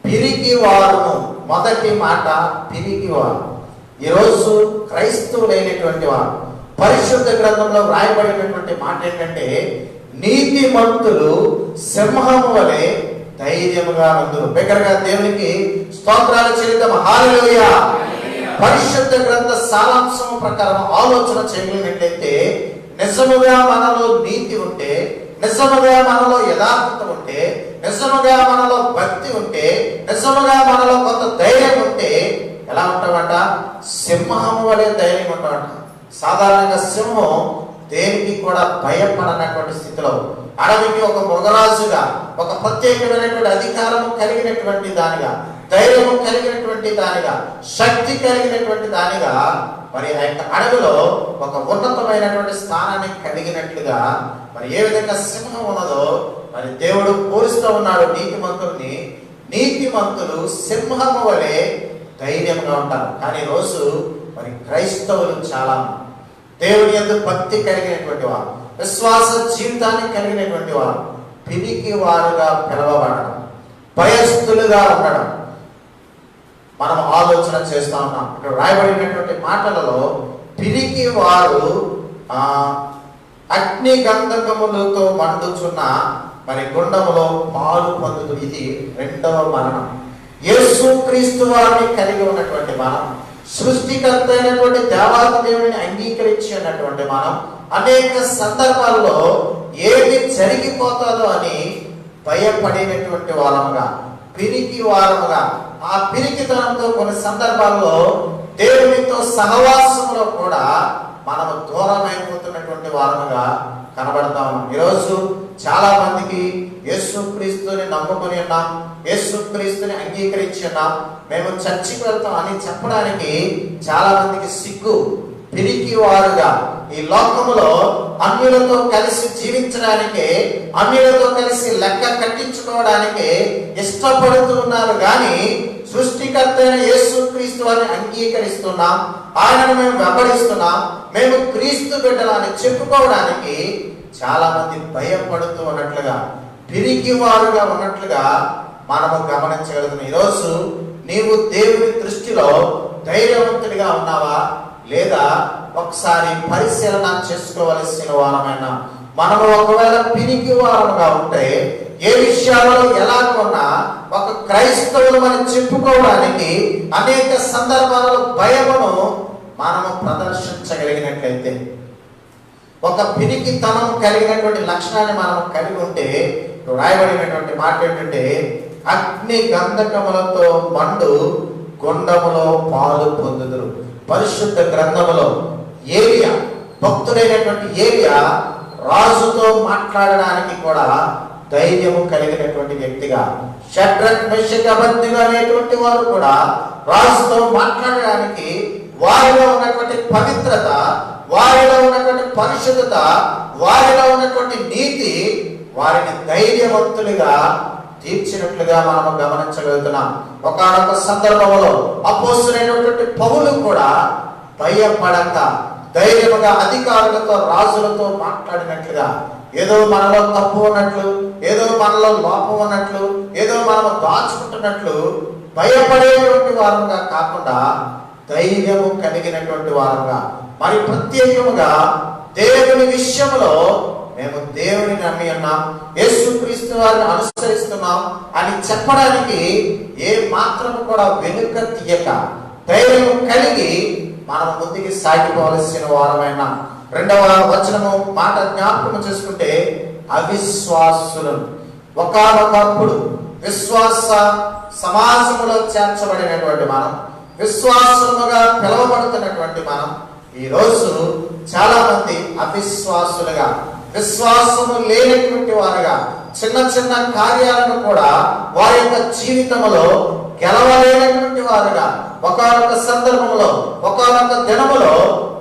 పిరికి వారును, మొదటి మాట పిరికివారు. ఈరోజు క్రైస్తవులైనటువంటి వారు పరిశుద్ధ గ్రంథంలో వ్రాయబడినటువంటి మాట ఏంటంటే, నీతిమంతులు సింహము వలె ధైర్యముగా ఉందురు. బిగ్గరగా దేవునికి స్తోత్రాలు చెల్లిద్దాం. హల్లెలూయా. పరిశుద్ధ గ్రంథ సారాంశం ప్రకారం ఆలోచన చేయగలిగినట్లయితే, నిజముగా మనలో నీతి ఉంటే, నిజముగా మనలో యథార్థత ఉంటే, నిజముగా మనలో భక్తి ఉంటే, నిజముగా మనలో కొంత ధైర్యం ఉంటే ఎలా ఉంటామంట? సింహము వలె ధైర్యం ఉంటామంట. సాధారణంగా సింహం దేనికి కూడా భయపడనటువంటి స్థితిలో, అడవికి ఒక మృగరాజుగా, ఒక ప్రత్యేకమైనటువంటి అధికారము కలిగినటువంటి దానిగా, ధైర్యము కలిగినటువంటి దానిగా, శక్తి కలిగినటువంటి దానిగా, మరి ఆ యొక్క అడవిలో ఒక ఉన్నతమైనటువంటి స్థానాన్ని కలిగినట్లుగా మరి ఏ విధంగా సింహం ఉన్నదో మరి దేవుడు పోలుస్తూ ఉన్నాడు నీతిమంతుల్ని. నీతిమంతులు సింహము వలె ధైర్యంగా ఉంటారు. కానీ రోజు మరి క్రైస్తవులు చాలా దేవుని యందు భక్తి కలిగినటువంటి వారు, విశ్వాస జీవితాన్ని కలిగినటువంటి వారు పిరికి వారుగా పిలవబడడం, భయస్థులుగా ఉండడం మనం ఆలోచన చేస్తా ఉన్నాం. ఇక్కడ రాయబడినటువంటి మాటలలో పిరికి వారు అగ్ని గంధకములతో మండుచున్న మరి గుండములో పాలు పొందుతూ, ఇది 2వ మరణం. యేసు క్రీస్తు వారిని కలిగి ఉన్నటువంటి మనం, సృష్టికర్త అయినటువంటి దేవాది దేవుని అంగీకరించి ఉన్నటువంటి మనం అనేక సందర్భాల్లో ఏది జరిగిపోతుందో అని భయపడినటువంటి వారముగా, పిరికి వారముగా, ఆ పిరికితనంతో కొన్ని సందర్భాల్లో దేవునితో సహవాసములో కూడా మనము దూరం అయిపోతున్నటువంటి వారముగా కనబడతా ఉన్నాం. ఈరోజు చాలా మందికి యేసుక్రీస్తుని నమ్ముకుని ఉన్నాం, యేసుక్రీస్తుని అంగీకరించి ఉన్నాం, మేము చర్చికి వెళ్తాం అని చెప్పడానికి చాలా మందికి సిగ్గు. పిరికి వారుగా ఈ లోకములో అన్యులతో కలిసి జీవించడానికి, అన్యులతో కలిసి లెక్క కట్టించుకోవడానికి ఇష్టపడుతూ ఉన్నారు. కానీ సృష్టికర్త అయిన యేసుక్రీస్తు వారిని అంగీకరిస్తున్నాం, ఆయనను మేము వెంబడిస్తున్నాం, మేము క్రీస్తు బిడ్డలని చెప్పుకోవడానికి చాలా మంది భయపడుతూ ఉన్నట్లుగా, పిరికి వారుగా ఉన్నట్లుగా మనము గమనించగలుగుతున్నాం. ఈరోజు నీవు దేవుని దృష్టిలో ధైర్యవంతుడిగా ఉన్నావా లేదా ఒకసారి పరిశీలన చేసుకోవలసిన వారమైన మనము ఒకవేళ పిరికి వారముగా ఉంటే ఏ విషయాల్లో ఎలా కొన్నా ఒక క్రైస్తవులు మనం చెప్పుకోవడానికి అనేక సందర్భాలలో భయమును మనము ప్రదర్శించగలిగినట్లయితే, ఒక పిరికితనం కలిగినటువంటి లక్షణాన్ని మనం కలిగి ఉంటే రాయబడినటువంటి మాట ఏంటంటే, అగ్ని గంధకములతో మండు గుండములో పాలు పొందుదురు. పరిశుద్ధ గ్రంథములో ఏలియా, భక్తుడైనటువంటి ఏలియా రాజుతో మాట్లాడడానికి కూడా ధైర్యము కలిగినటువంటి వ్యక్తిగా, షడ్రక్ మెషక్ అబేద్నెగో అనేటువంటి వారు కూడా రాజుతో మాట్లాడడానికి వారిలో ఉన్నటువంటి పవిత్రత, వారిలో ఉన్నటువంటి పరిశుద్ధత, వారిలో ఉన్నటువంటి నీతి వారిని ధైర్యవంతులుగా తీర్చినట్లుగా మనము గమనించగలుగుతున్నాం. ఒకనొక సందర్భంలో అపోస్తలుడైనటువంటి పౌలు కూడా భయపడక ధైర్యముగా అధికారులతో, రాజులతో మాట్లాడినట్లుగా, ఏదో మనలో తప్పు ఉన్నట్లు, ఏదో మనలో లోపం ఉన్నట్లు, ఏదో మనము దాచుకుంటున్నట్లు భయపడేటువంటి వారంగా కాకుండా ధైర్యము కలిగినటువంటి వారంగా, మరి ప్రత్యేకముగా దేవుని విషయంలో మేము దేవుని నమ్మి ఉన్నాం, యేసుక్రీస్తు వారిని అనుసరిస్తున్నాం అని చెప్పడానికి ఏ మాత్రం కూడా వెనుక తీయక ధైర్యం కలిగి మనం ముందుకు సాగిపోవలసిన వారమైన. 2వ వచనము మాట జ్ఞాపకం చేసుకుంటే, అవిశ్వాసులను ఒకానొకప్పుడు విశ్వాస సమాజములో చేర్చబడినటువంటి మనం, విశ్వాసముగా పిలువబడుతున్నటువంటి మనం ఈ రోజు చాలా మంది అవిశ్వాసులుగా, విశ్వాసము లేనటువంటి వారుగా, చిన్న చిన్న కార్యాలను కూడా వారి యొక్క జీవితంలో గెలవలేనటువంటి వారుగా, ఒకానొక సందర్భంలో, ఒకానొక దినములో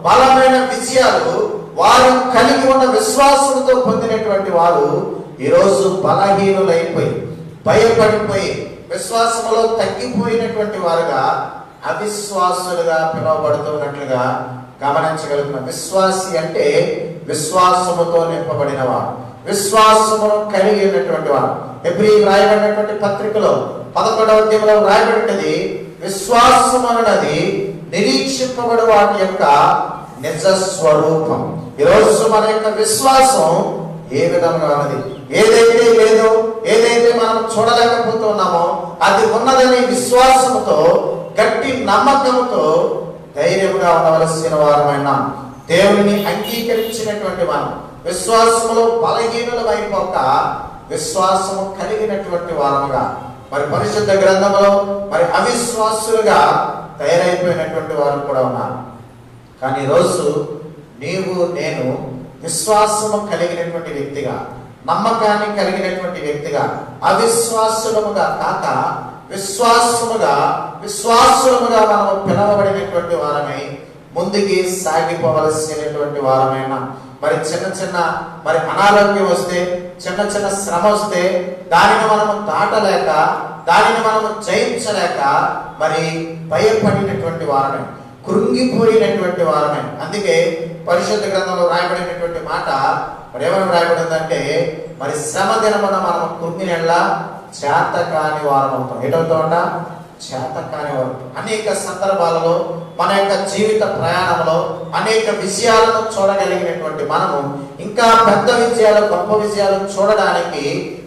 బలమైన విజయాలు వారు కలిగి ఉన్న విశ్వాసంతో పొందినటువంటి వారు ఈరోజు బలహీనులైపోయి, భయపడిపోయి, విశ్వాసములో తగ్గిపోయినటువంటి వారుగా అవిశ్వాసులుగా పిలువబడుతున్నట్లుగా గమనించగలుగుతున్నాం. విశ్వాసి అంటే విశ్వాసముతో నింపబడిన వాడు, విశ్వాసమును కలిగి ఉన్నటువంటి వాడు. హెబ్రీయులకు రాయబడినటువంటి పత్రికలో 11వ అధ్యాయంలో రాయబడినది, విశ్వాసము అన్నది నిరీక్షింపబడు వాటి యొక్క నిజ స్వరూపం. ఈరోజు మన యొక్క విశ్వాసం ఏ విధంగా ఉన్నది? ఏదైతే లేదో, ఏదైతే మనం చూడలేకపోతున్నామో అది ఉన్నదని విశ్వాసముతో, గట్టి నమ్మకంతో ధైర్యంగా ఉండవలసిన వారమైన, దేవుని అంగీకరించినటువంటి మనం విశ్వాసములో బలహీనులు అయిపోక విశ్వాసము కలిగినటువంటి వారముగా, మరి పరిశుద్ధ గ్రంథంలో మరి అవిశ్వాసులుగా తయారైపోయినటువంటి వారు కూడా ఉన్నారు. కానీ ఈరోజు నీవు నేను విశ్వాసము కలిగినటువంటి వ్యక్తిగా, నమ్మకాన్ని కలిగినటువంటి వ్యక్తిగా, అవిశ్వాసులముగా కాక విశ్వాసులముగా మనము పిలవబడినటువంటి వారమై ముందుకి సాగిపోవలసినటువంటి వారమైన, మరి చిన్న మరి అనారోగ్యం వస్తే, చిన్న శ్రమ వస్తే దానిని మనము దాటలేక, దానిని మనము జయించలేక మరి భయపడినటువంటి వారమే, కృంగిపోయినటువంటి వారమే. అందుకే పరిశుద్ధ గ్రంథంలో రాయబడినటువంటి మాట మరి ఏమని రాయబడిందంటే, మరి శ్రమ దినమున మనం కృంగినెల్లా చేత కాని వారం అవుతాం. ఏటవుతామంట? చేత కాని వారు. అనేక సందర్భాలలో మన యొక్క జీవిత ప్రయాణంలో అనేక విజయాలను చూడగలిగినటువంటి మనము ఇంకా పెద్ద విజయాలు, గొప్ప విజయాలు చూడడానికి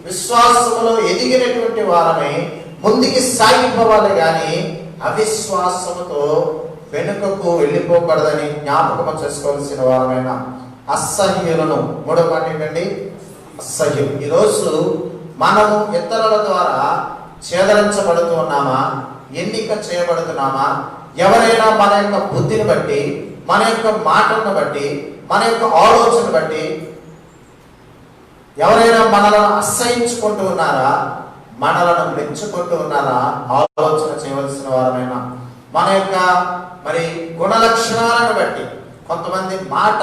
విశ్వాసములో ఎదిగినటువంటి వారమే ముందుకి సాగిపోవాలి. కానీ అవిశ్వాసముతో వెనుకకు వెళ్ళిపోకూడదని జ్ఞాపకం చేసుకోవాల్సిన వారమైన అసహ్యులను. 3వ మాట ఏంటండి? అసహ్యం. ఈరోజు మనము ఇతరుల ద్వారా ఛేదరించబడుతూ ఉన్నామా? ఎన్నిక చేయబడుతున్నామా? ఎవరైనా మన యొక్క బుద్ధిని బట్టి, మన యొక్క మాటలను బట్టి, మన యొక్క ఆలోచన బట్టి ఎవరైనా మనలను అసహించుకుంటూ ఉన్నారా, మనలను మెచ్చుకుంటూ ఉన్నారా? ఆలోచన చేయవలసిన వారమైనా మన యొక్క మరి గుణ లక్షణాలను బట్టి కొంతమంది మాట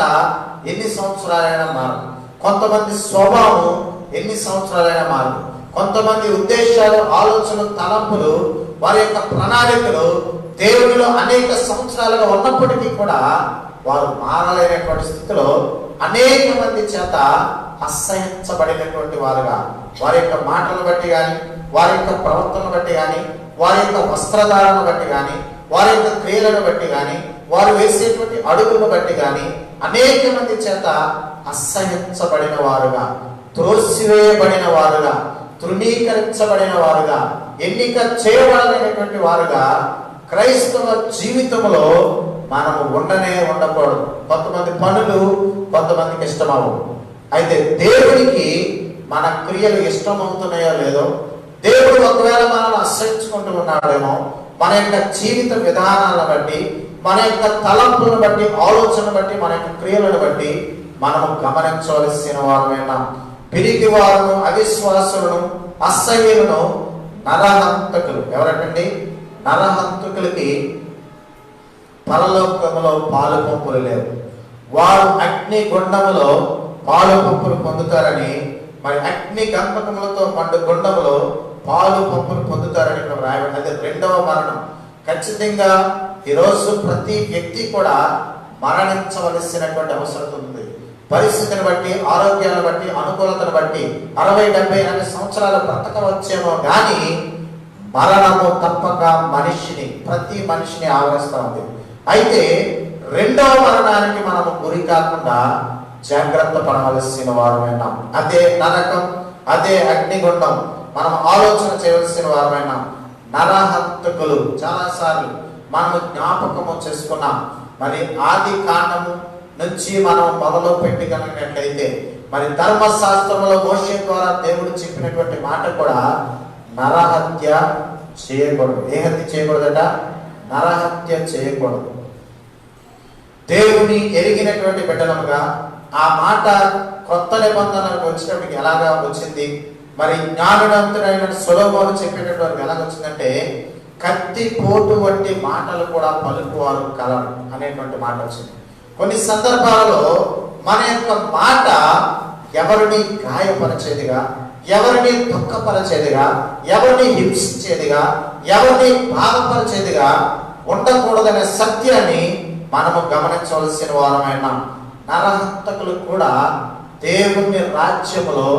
ఎన్ని సంవత్సరాలైనా మారదు, కొంతమంది స్వభావం ఎన్ని సంవత్సరాలైనా మారదు, కొంతమంది ఉద్దేశాలు, ఆలోచనలు, తలంపులు, వారి యొక్క ప్రణాళికలు దేవునిలో అనేక సంవత్సరాలుగా ఉన్నప్పటికీ కూడా వారు మారలేనటువంటి స్థితిలో అనేక మంది చేత అసహించబడినటువంటి వారుగా, వారి యొక్క మాటలను బట్టి కానీ, వారి యొక్క ప్రవర్తనను బట్టి కానీ, వారి యొక్క వస్త్రధారణను బట్టి కానీ, వారి యొక్క క్రియలను బట్టి కానీ, వారు వేసేటువంటి అడుగులను బట్టి కానీ అనేక మంది చేత అసహించబడిన వారుగా, త్రోసివేయబడిన వారుగా, తృణీకరించబడిన వారుగా, ఎన్నిక చేయబడలేనటువంటి వారుగా క్రైస్తవ జీవితంలో మనము ఉండకూడదు. కొంతమంది పనులు కొంతమందికి ఇష్టమవు. అయితే దేవునికి మన క్రియలు ఇష్టమవుతున్నాయో లేదో, దేవుడు ఒకవేళ మనల్ని అసహించుకుంటూ ఉన్నాడేమో, మన యొక్క జీవిత విధానాలను బట్టి, మన యొక్క తలంపులను బట్టి, ఆలోచన బట్టి, మన యొక్క క్రియలను బట్టి మనము గమనించవలసిన వారమైనా. పిరికి వారును, అవిశ్వాసులను, అసహ్యులను, నరహంతకులు. ఎవరంటండి? నరహంతకులకి పరలోకములో పాలు పంపులు లేవు. వారు అగ్ని గుండములో పాలు పంపులు పొందుతారని, మరి అగ్ని గంధకములతో మండు గుండములో పాలు పంపులు పొందుతారని ఇక్కడ రాయబడింది. అదే రెండవ మరణం. ఖచ్చితంగా ఈరోజు ప్రతి వ్యక్తి కూడా మరణించవలసినటువంటి అవసరం ఉంది. పరిస్థితిని బట్టి, ఆరోగ్యాన్ని బట్టి, అనుకూలతను బట్టి 60, 70, 80 సంవత్సరాలు బ్రతకవచ్చేమో కానీ మరణము తప్పక ప్రతి మనిషిని ఆవరిస్తూ ఉంది. అయితే రెండవ మరణానికి మనము గురి కాకుండా జాగ్రత్త పడవలసిన వారమైనా. అదే నరకం, అదే అగ్నిగుండం. మనం ఆలోచన చేయవలసిన వారమైనా. నరహంతకులు చాలాసార్లు మనము జ్ఞాపకము చేసుకున్నాం. మరి ఆది కాండము నుంచి మనం మొదలు పెట్టగలిగినట్లయితే మరి ధర్మశాస్త్రంలో మోషే ద్వారా దేవుడు చెప్పినటువంటి మాట కూడా నరహత్య చేయకూడదు. ఏ హత్య చేయకూడదట? నరహత్య చేయకూడదు. దేవుని ఎరిగినటువంటి బిడ్డలముగా ఆ మాట కొత్త నిబంధనకు వచ్చినప్పటికి ఎలాగా వచ్చింది? మరి జ్ఞానవంతుడైన సొలొమోను చెప్పేటటువంటి ఎలాగ వచ్చిందంటే, కత్తి పోటు వంటి మాటలు కూడా పలుకువారు కలరు అనేటువంటి మాట వచ్చింది. కొన్ని సందర్భాలలో మన యొక్క మాట ఎవరిని గాయపరిచేదిగా, ఎవరిని దుఃఖపరిచేదిగా, ఎవరిని హింసించేదిగా, ఎవరిని బాధపరిచేదిగా ఉండకూడదనే సత్యాన్ని మనము గమనించవలసిన వారమైన. నరహంతకులు కూడా దేవుని రాజ్యములో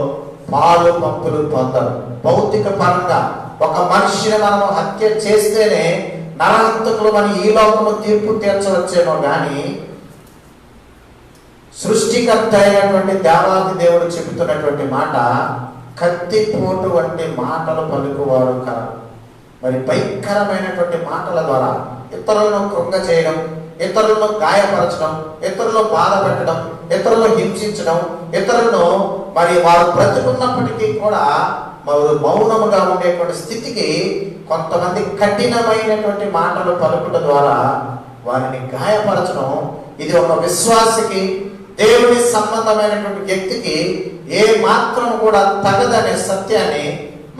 పాలు పంపులు పొందరు. భౌతిక పరంగా ఒక మనిషిని మనము హత్య చేస్తేనే నరహంతకులు మన ఈ లోకము తీర్పు తీర్చవచ్చేమో కానీ సృష్టికర్త అయినటువంటి దేవాది దేవుడు చెబుతున్నటువంటి మాట, కత్తిపోటు వంటి మాటలు పలుకువారు కదా. మరి భయంకరమైనటువంటి మాటల ద్వారా ఇతరులను కృంగ చేయడం, ఇతరులను గాయపరచడం, ఇతరులను బాధ పెట్టడం, ఇతరులను హింసించడం, ఇతరులను మరి వారు బ్రతుకున్నప్పటికీ కూడా వారు మౌనముగా ఉండేటువంటి స్థితికి కొంతమంది కఠినమైనటువంటి మాటలు పలుకుట ద్వారా వారిని గాయపరచడం, ఇది ఒక విశ్వాసికి, దేవుని సంబంధమైనటువంటి వ్యక్తికి ఏ మాత్రం కూడా తగదనే సత్యాన్ని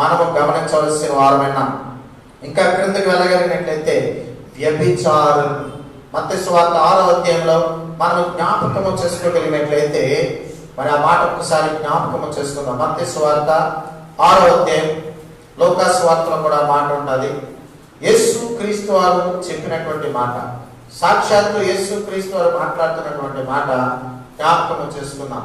మనము గమనించవలసిన వారమైనా. ఇంకా క్రిందకి వెళ్ళగలిగినట్లయితే వ్యభిచారులు, మత్తయి సువార్త 6వ అధ్యాయంలో మనం జ్ఞాపకము చేసుకోగలిగినట్లయితే మరి ఆ మాట ఒకసారి జ్ఞాపకము చేసుకుందాం. మత్తయి సువార్త 6వ అధ్యాయం, లూకా సువార్తలో కూడా మాట ఉంటుంది. యేసు క్రీస్తు వారు చెప్పినటువంటి మాట, సాక్షాత్తు యేసు క్రీస్తు వారు మాట్లాడుతున్నటువంటి మాట జ్ఞాపకము చేసుకుందాం.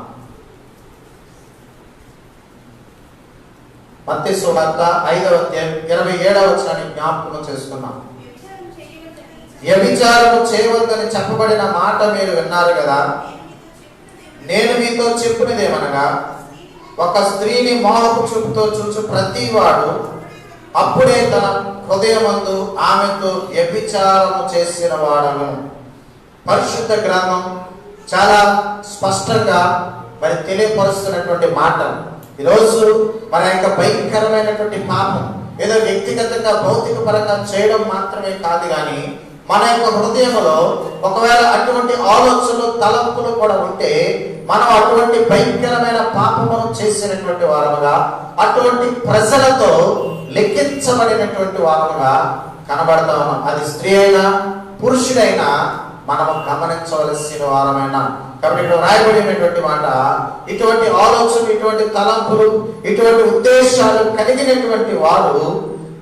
మత్తయి సువార్త 5వ అధ్యాయం 27వ వచనాన్ని జ్ఞాపకము చేసుకుందాం. వ్యభిచారము చేయవద్దని చెప్పబడిన మాట మీరు విన్నారు కదా, నేను మీతో చెప్పినదేమనగా, ఒక స్త్రీని మోహపు చూపుతో చూచు ప్రతివాడు అప్పుడే తన హృదయమందు ఆమెతో వ్యభిచారము చేసిన వాడను. పరిశుద్ధ గ్రంథం చాలా స్పష్టంగా మరి తెలియపరుస్తున్నటువంటి మాట. ఈరోజు మన యొక్క భయంకరమైనటువంటి పాపం ఏదో వ్యక్తిగతంగా భౌతిక పరంగా చేయడం మాత్రమే కాదు, కానీ మన యొక్క హృదయంలో ఒకవేళ అటువంటి ఆలోచనలు, తలంపులు కూడా ఉంటే మనం అటువంటి భయంకరమైన పాపమును చేసినటువంటి వారముగా, అటువంటి ప్రజలతో లెక్కించబడినటువంటి వారముగా కనబడతా ఉన్నాం. అది స్త్రీ అయినా పురుషుడైనా మనము గమనించవలసిన వారమైనా. కాబట్టి ఇక్కడ రాయబడినటువంటి మాట, ఇటువంటి ఆలోచన, ఇటువంటి తలంపులు, ఇటువంటి ఉద్దేశాలు కలిగినటువంటి వారు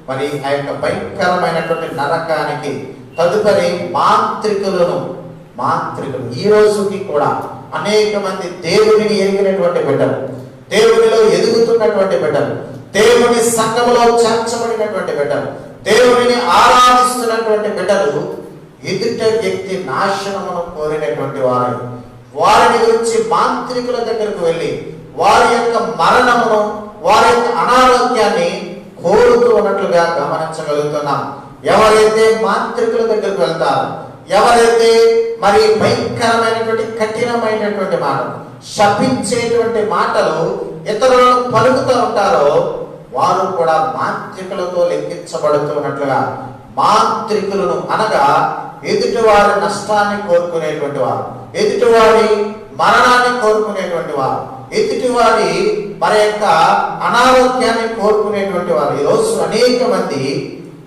మరి ఆ యొక్క భయంకరమైనటువంటి నరకానికి, తదుపరి మాంత్రికులు ఈ రోజుకి కూడా అనేక మంది దేవునిని ఎరిగినటువంటి బిడ్డలు, దేవునిలో ఎదుగుతున్నటువంటి బిడ్డలు, దేవుని సంఘములో చేర్చబడినటువంటి బిడ్డలు, దేవునిని ఆరాధిస్తున్నటువంటి బిడ్డలు ఎదుట వ్యక్తి నాశనమును కోరినటువంటి వారు, వారిని గురించి మాంత్రికుల దగ్గరకు వెళ్ళి వారి యొక్క మరణమును, వారి యొక్క అనారోగ్యాన్ని కోరుతూ ఉన్నట్లుగా గమనించగలుగుతున్నాం. ఎవరైతే మాంత్రికుల దగ్గరకు వెళ్తారో, ఎవరైతే మరి భయంకరమైనటువంటి కఠినమైనటువంటి మాటలు, శపించేటువంటి మాటలు ఇతరులను పలుకుతూ ఉంటారో వారు కూడా మాంత్రికులతో లెక్కించబడుతున్నట్లుగా, మాంత్రికులను అనగా ఎదుటివారి నష్టాన్ని కోరుకునేటువంటి వారు, ఎదుటివారి మరణాన్ని కోరుకునేటువంటి వారు, ఎదుటివారి మరి యొక్క అనారోగ్యాన్ని కోరుకునేటువంటి వారు. ఈరోజు అనేక మంది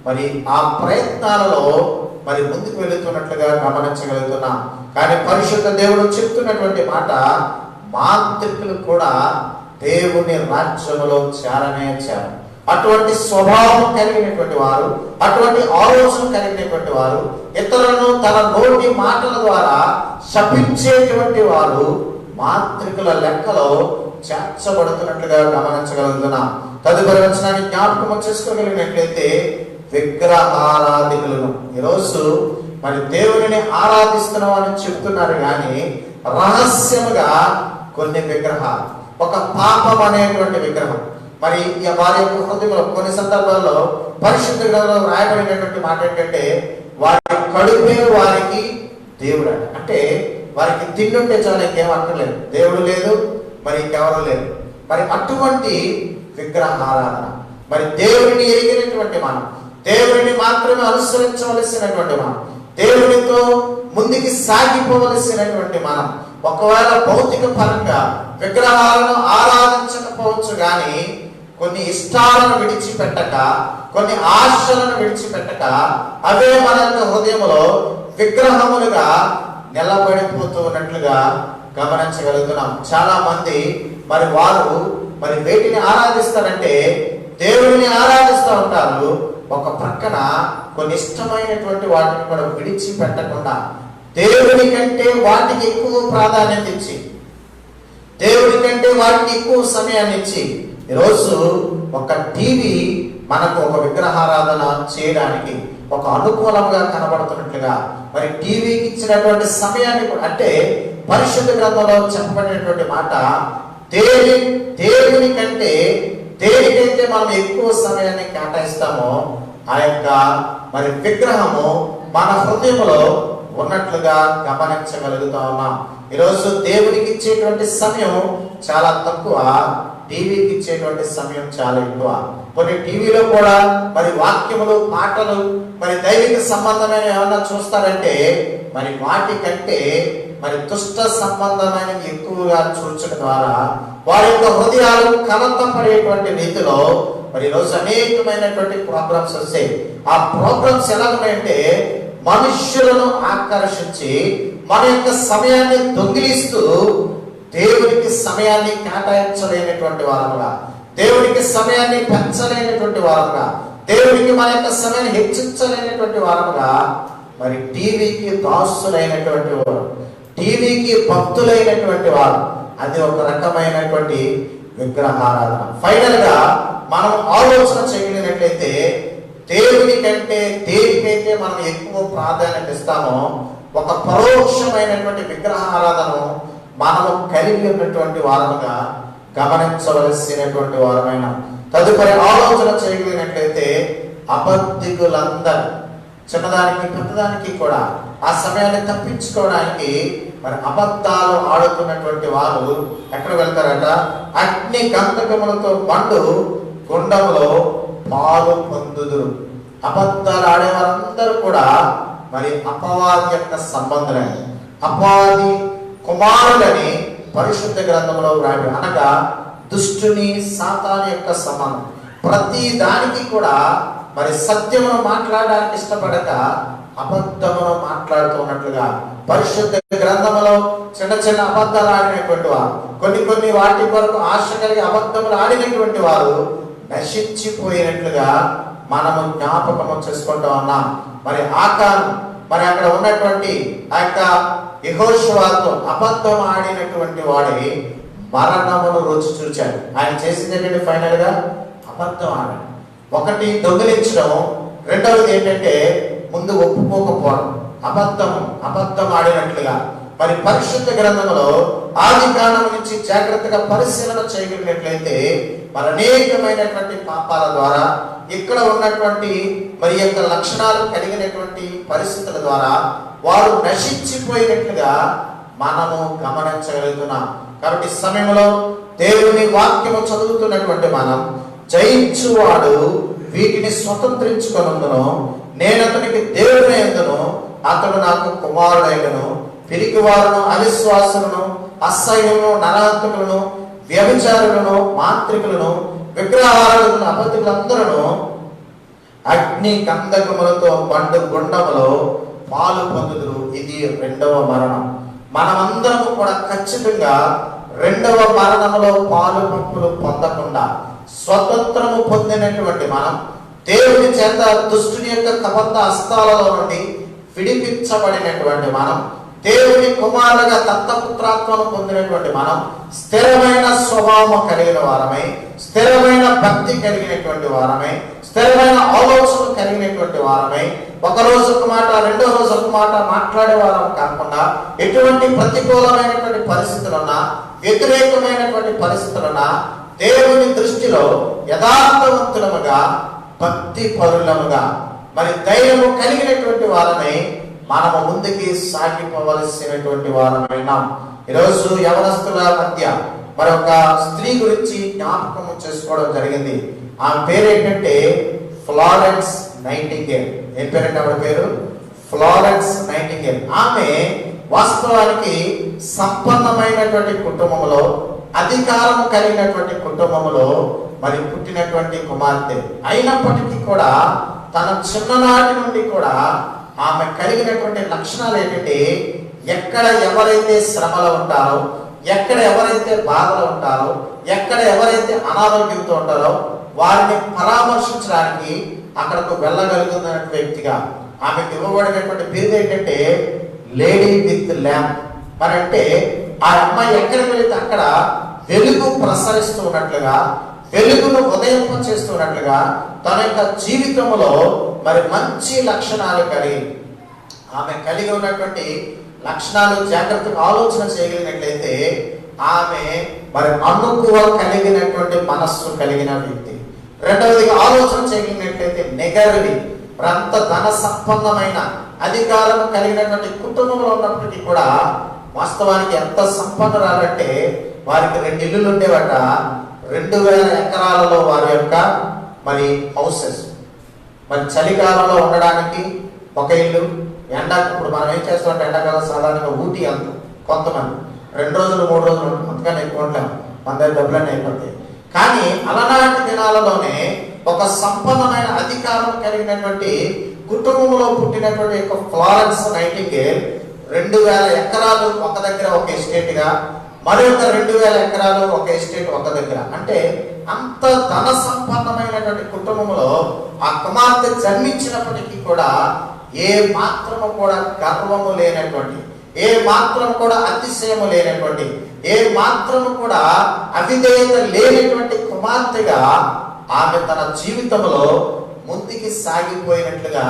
మరి ఆ ప్రయత్నాలలో మరి ముందుకు వెళుతున్నట్లుగా గమనించగలుగుతున్నాం. కానీ పరిశుద్ధ దేవుడు చెప్తున్నటువంటి మాట, మాంత్రికులు కూడా దేవుని రాజ్యములో చేరనే చేరు. అటువంటి స్వభావం కలిగినటువంటి వారు, అటువంటి ఆలోచన కలిగినటువంటి వారు, ఇతరులను తన నోటి మాటల ద్వారా శపించేటువంటి వారు మాంత్రికుల లెక్కలో చేర్చబడుతున్నట్లుగా గమనించగలుగుతున్నాం. తదుపరి వచనాన్ని జ్ఞాపకం చేసుకోగలిగినట్లయితే, విగ్రహారాధికులను. ఈరోజు మరి దేవుని ఆరాధిస్తున్నాం అని చెప్తున్నారు, కానీ రహస్యముగా కొన్ని విగ్రహాలు, ఒక పాపం అనేటువంటి విగ్రహం మరి వారి యొక్క హృదయంలో కొన్ని సందర్భాల్లో పరిశుద్ధ గ్రంథంలో రాయబడినటువంటి మాట ఏంటంటే, వారి కడుపే వారికి దేవుడు అంటే వారికి తిండుంటే చాలా ఇంకేం అక్కర్లేదు, దేవుడు లేదు, మరి ఇంకెవరు లేదు. మరి అటువంటి విగ్రహారాధన, మరి దేవుడిని ఎరిగినటువంటి మనం, దేవుడిని మాత్రమే అనుసరించవలసినటువంటి మనం, దేవునితో ముందుకి సాగిపోవలసినటువంటి మనం ఒకవేళ భౌతిక పరంగా విగ్రహాలను ఆరాధించకపోవచ్చు, కానీ కొన్ని ఇష్టాలను విడిచిపెట్టక, కొన్ని ఆశలను విడిచిపెట్టక అవే మన యొక్క హృదయంలో విగ్రహములుగా నిలబడిపోతూ ఉన్నట్లుగా గమనించగలుగుతున్నాం. చాలా మంది మరి వారు మరి వేటిని ఆరాధిస్తారంటే దేవుడిని ఆరాధిస్తూ ఉంటారు, ఒక ప్రక్కన కొన్ని ఇష్టమైనటువంటి వాటిని కూడా విడిచిపెట్టకుండా దేవుని కంటే వాటికి ఎక్కువ ప్రాధాన్యత ఇచ్చి, దేవుడి కంటే వాటికి ఎక్కువ సమయాన్ని ఇచ్చి, ఈరోజు ఒక టీవీ మనకు ఒక విగ్రహారాధన చేయడానికి ఒక అనుకూలంగా కనబడుతున్నట్లుగా మరి టీవీకి ఇచ్చినటువంటి సమయాన్ని అంటే పరిశుద్ధ గ్రంథంలో చెప్పబడినటువంటి మాట, దేవుని కంటే దేనికైతే మనం ఎక్కువ సమయాన్ని కేటాయిస్తామో ఆ యొక్క మరి విగ్రహము మన హృదయంలో ఉన్నట్లుగా గమనించగలుగుతా ఉన్నాం. ఈరోజు దేవునికి ఇచ్చేటువంటి సమయం చాలా తక్కువ, టీవీకి ఇచ్చేటువంటి సమయం చాలా ఎక్కువ. కొన్ని టీవీలో కూడా మరి వాక్యములు, పాటలు, మరి దైవిక సంబంధమైన ఏమన్నా చూస్తారంటే మరి వాటికంటే మరి దుష్ట సంబంధమైన ఎక్కువగా చూచడం ద్వారా వారి యొక్క హృదయాలు కలతపడేటువంటి రీతిలో మరి ఈరోజు అనేకమైనటువంటి ప్రోగ్రామ్స్ వస్తాయి. ఆ ప్రోగ్రామ్స్ ఎలాగంటే మనుష్యులను ఆకర్షించి మన యొక్క సమయాన్ని దొంగిలిస్తూ దేవునికి సమయాన్ని కేటాయించలేనటువంటి వారముగా, దేవునికి సమయాన్ని పెంచలేనటువంటి వారముగా, దేవునికి మన యొక్క సమయాన్ని హెచ్చించలేనటువంటి వారముగా మరి టీవీకి దాసులైనటువంటి వారు, టీవీకి భక్తులైనటువంటి వారు, అది ఒక రకమైనటువంటి విగ్రహారాధన. ఫైనల్ గా మనం ఆలోచన చేయగలిగినట్లయితే దేవుని కంటే దేనికైతే మనం ఎక్కువ ప్రాధాన్యత ఇస్తామో ఒక పరోక్షమైనటువంటి విగ్రహారాధనను మనము కలిగి ఉన్నటువంటి వారముగా గమనించవలసినటువంటి వారమైన. తదుపరి ఆలోచన చేయగలిగినట్లయితే అబద్ధికులందరూ చిన్నదానికి పెద్దదానికి కూడా ఆ సమయాన్ని తప్పించుకోవడానికి మరి అబద్ధాలు ఆడుతున్నటువంటి వారు ఎక్కడ వెళ్తారట, అగ్ని గంధకములతో మండు గుండములో పాలు పొందుదురు. అబద్ధాలు ఆడేవారందరూ కూడా మరి అపవాది యొక్క సంబంధులని, అపవాది కుమారులని పరిశుద్ధ గ్రంథంలో వ్రాయబడి, అనగా దుష్టుని సాతాను యొక్క సమానం. ప్రతి దానికి కూడా మరి సత్యమును మాట్లాడడానికి ఇష్టపడక అబద్ధమును మాట్లాడుతున్నట్లుగా పరిశుద్ధ గ్రంథములో చిన్న చిన్న అబద్ధాలు ఆడినటువంటి వారు, కొన్ని వాటి కొరకు ఆశ కలిగి అబద్ధములు ఆడినటువంటి వారు నశించిపోయినట్లుగా మనము జ్ఞాపకము చేసుకుంటూ ఉన్నాం. మరి ఆకాను మరి అక్కడ ఉన్నటువంటి ఆ యొక్క యెహోషువతో అబద్ధం ఆడినటువంటి వాడి మరణమును రుచి చూచాడు. ఆయన చేసింది ఏంటంటే ఫైనల్ గా అబద్ధం ఆడాడు. ఒకటి దొంగిలించడం, రెండవది ఏంటంటే ముందు ఒప్పుకోకపోవడం, అబద్ధం ఆడినట్లుగా. మరి పరిశుద్ధ గ్రంథంలో ఆది కాండం నుంచి జాగ్రత్తగా పరిశీలన చేయగలిగినట్లయితే మరి అనేకమైనటువంటి పాపాల ద్వారా ఇక్కడ ఉన్నటువంటి మరి యొక్క లక్షణాలు కలిగినటువంటి పరిస్థితుల ద్వారా వారు నశించిపోయినట్లుగా మనము గమనించగలుగుతున్నాం. కాబట్టి సమయంలో దేవుని వాక్యము చదువుతున్నటువంటి మనం, జయించువాడు వీటిని స్వతంత్రించుకొనందును, నేను అతనికి దేవుని యందును, అతడు నాకు కుమారుడైనను, పిరికివారును, అవిశ్వాసులను, అసహ్యులను, నరహంతకులను, వ్యభిచారులను, మాంత్రికులను, విగ్రహారాధకులను, అబద్ధికులందరూ అగ్ని గంధకములతో మండు గుండములో పాలు పొందుదురు. ఇది రెండవ మరణం. మనమందరము కూడా ఖచ్చితంగా రెండవ మరణములో పాలు పంపులు పొందకుండా స్వతంత్రము పొందినటువంటి మనం, దేవుని చేత దుష్టుని యొక్క కబంధ హస్తాలలో నుండి విడిపించబడినటువంటి మనం, దేవుని కుమారులుగా దత్తపుత్రాత్మను పొందినటువంటి మనం, స్థిరమైన స్వభావం కలిగిన వారమై, స్థిరమైన భక్తి కలిగినటువంటి వారమై, స్థిరమైన ఆలోచన కలిగినటువంటి వారమై, ఒక రోజు ఒక మాట, రెండో రోజు ఒక మాట మాట్లాడే వారం కాకుండా, ఎటువంటి ప్రతికూలమైనటువంటి పరిస్థితులున్నా, వ్యతిరేకమైనటువంటి పరిస్థితులున్నా దేవుని దృష్టిలో యథార్థవంతులముగా, భక్తి పరులముగా, మరి ధైర్యము కలిగినటువంటి వారమై మనము ముందుకి సాగిపోవలసినటువంటి వారమైనాం. ఈరోజు యవనస్తుల మధ్య మరొక స్త్రీ గురించి జ్ఞాపకం చేసుకోవడం జరిగింది. ఆమె పేరు ఏంటంటే ఫ్లారెన్స్ నైటింగేల్. ఏం పేరంటే ఆవిడ పేరు? Florence nightingale. ఆమె వాస్తవానికి సంపన్నమైనటువంటి కుటుంబంలో, అధికారం కలిగినటువంటి కుటుంబంలో మరి పుట్టినటువంటి కుమార్తె. అయినప్పటికీ కూడా తన చిన్ననాటి నుండి కూడా ఆమె కలిగినటువంటి లక్షణాలు ఏంటంటే, ఎక్కడ ఎవరైతే శ్రమలో ఉంటారో, ఎక్కడ ఎవరైతే బాధలు ఉంటారో, ఎక్కడ ఎవరైతే అనారోగ్యంతో ఉంటారో వారిని పరామర్శించడానికి అక్కడకు వెళ్ళగలుగుతున్న వ్యక్తిగా ఆమెకు ఇవ్వబడినటువంటి పేరు ఏంటంటే లేడీ విత్ ల్యాంప్. మరి అంటే ఆ అమ్మాయి ఎక్కడికి వెళితే అక్కడ వెలుగు ప్రసరిస్తూ ఉన్నట్లుగా, వెలుగును ఉదయింప చేస్తున్నట్లుగా తన యొక్క జీవితంలో మరి మంచి లక్షణాలు కలిగి, ఆమె కలిగి ఉన్నటువంటి లక్షణాలు జాగ్రత్తగా ఆలోచన చేయగలిగినట్లయితే ఆమె మరి అనుకువ కలిగినటువంటి మనస్సు కలిగిన వ్యక్తి. రెండవదిగా ఆలోచన చేయగలిగినట్లయితే నెగరవి, అంత ధన సంపన్నమైన అధికారం కలిగినటువంటి కుటుంబంలో ఉన్నప్పటికీ కూడా వాస్తవానికి ఎంత సంపన్నురాలంటే వారికి 2 ఇల్లులు ఉండేవట. 2000 ఎకరాలలో వారి యొక్క మరి హౌసెస్. మరి చలికాలంలో ఉండడానికి ఒక ఇల్లు, ఇప్పుడు మనం ఏం చేస్తామంటే ఎండాకాలం సాధారణంగా ఊటీ వెళ్తాం కొంతమంది, 2 రోజులు 3 రోజులు ఉంటాం, అంతకన్నా ఎక్కువ ఉంటాం, మన దగ్గర డబ్బులన్నీ అయిపోతాయి. కానీ అలనాటి దినాలలోనే ఒక సంపన్నమైన అధికారం కలిగినటువంటి కుటుంబంలో పుట్టినటువంటి యొక్క ఫ్లారెన్స్ నైటింగేల్ 2000 ఎకరాలు ఒక దగ్గర ఒక ఎస్టేట్ గా, మరొక 2000 ఎకరాలు ఒక ఎస్టేట్ ఒక దగ్గర. అంటే అంత ధన సంపన్నమైనటువంటి కుటుంబంలో ఆ కుమార్తె జన్మించినప్పటికీ కూడా ఏ మాత్రము కూడా గర్వము లేనటువంటి, ఏ మాత్రం కూడా అతిశయము లేనటువంటి, ఏ మాత్రము కూడా అవిధేయత లేనటువంటి కుమార్తెగా ఆమె తన జీవితంలో ముందుకి సాగిపోయినట్లుగా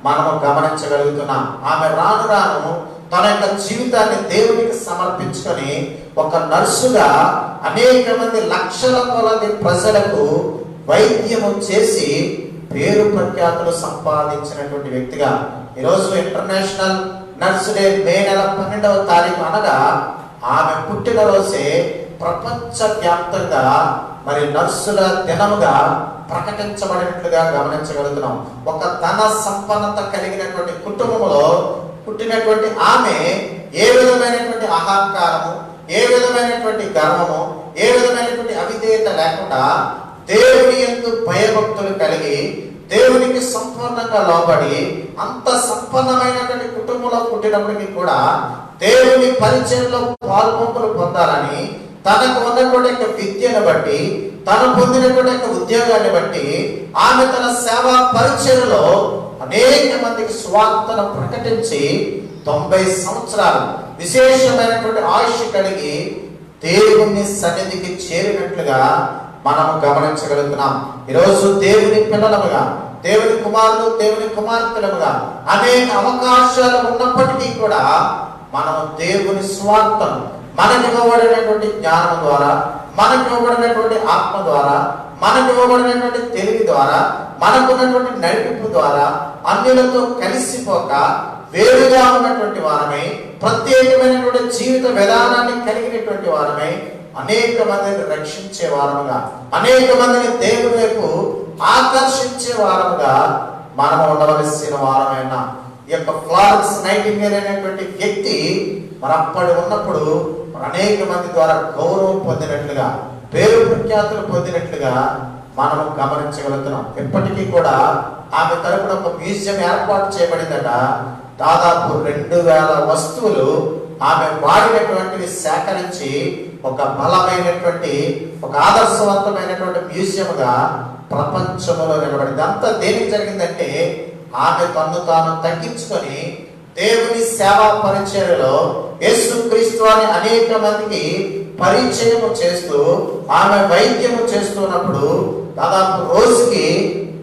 మనము గమనించగలుగుతున్నాం. ఆమె రాను రాను తన యొక్క జీవితాన్ని దేవునికి సమర్పించుకొని ఒక నర్సుగా అనేక మంది లక్షల కొలది ప్రజలకు వైద్యము చేసి పేరు ప్రఖ్యాతులు సంపాదించినటువంటి వ్యక్తిగా ఈరోజు ఇంటర్నేషనల్ నర్స్ డే మే నెల 12వ తారీఖు అనగా ఆమె పుట్టినరోజే ప్రపంచ వ్యాప్తంగా మరి నర్సుల దినముగా ప్రకటించబడినట్లుగా గమనించగలుగుతున్నాం. ఒక ధన సంపన్నత కలిగినటువంటి కుటుంబంలో పుట్టినటువంటి ఆమె ఏ విధమైనటువంటి అహంకారము, ఏ విధమైనటువంటి గర్వము, ఏ విధమైనటువంటి అవిధేయత లేకుండా దేవుని యందు భయభక్తులు కలిగి దేవునికి సంపూర్ణంగా లోబడి అంత సంపన్నమైనటువంటి కుటుంబంలో పుట్టినప్పటికీ కూడా దేవుని పరిచయంలో పాల్పొంపులు పొందాలని తనకు ఉన్నటువంటి విద్యను బట్టి, తను పొందినటువంటి ఉద్యోగాన్ని బట్టి ఆమె తన సేవా పరిచయలో అనేక మందికి స్వార్థను ప్రకటించి 90 సంవత్సరాలు విశేషమైనటువంటి ఆయుష్ కలిగి దేవుని సన్నిధికి చేరినట్లుగా మనము గమనించగలుగుతున్నాం. ఈరోజు దేవుని పిల్లలముగా, దేవుని కుమారులు, దేవుని కుమార్తెలుగా అనేక అవకాశాలు ఉన్నప్పటికీ కూడా మనము దేవుని స్వార్థం, మనకి ఇవ్వబడినటువంటి జ్ఞానం ద్వారా, మనకి ఇవ్వబడినటువంటి ఆత్మ ద్వారా, మనకి ఇవ్వబడినటువంటి తెలివి ద్వారా, మనకున్నటువంటి నడిపింపు ద్వారా అన్యులతో కలిసిపోక వేరుగా ఉన్నటువంటి వారమై, ప్రత్యేకమైనటువంటి జీవిత విధానాన్ని కలిగినటువంటి వారమై అనేక మందిని రక్షించే వారముగా, అనేక మందిని దేవుని వైపు ఆకర్షించే వారముగా మనం ఉండవలసిన వారమైన ఈ యొక్క ఫ్లారెన్స్ నైటింగేల్ అనేటువంటి వ్యక్తి మరప్పటి ఉన్నప్పుడు అనేక మంది ద్వారా గౌరవం పొందినట్లుగా, పేరు ప్రఖ్యాతులు పొందినట్లుగా మనం గమనించగలుగుతున్నాం. ఇప్పటికీ కూడా ఆమె తరపున ఒక మ్యూజియం ఏర్పాటు చేయబడిందట. దాదాపు 2000 వస్తువులు ఆమె వాడినటువంటివి సేకరించి ఒక బలమైనటువంటి, ఒక ఆదర్శవంతమైనటువంటి మ్యూజియంగా ప్రపంచంలో నిలబడింది. అంతా దేనికి జరిగిందంటే ఆమె తన్ను తాను తగ్గించుకొని దేవుని సేవా పరిచర్యలో యేసుక్రీస్తు అని అనేక మందికి పరిచయము చేస్తూ ఆమె వైద్యము చేస్తున్నప్పుడు దాదాపు రోజుకి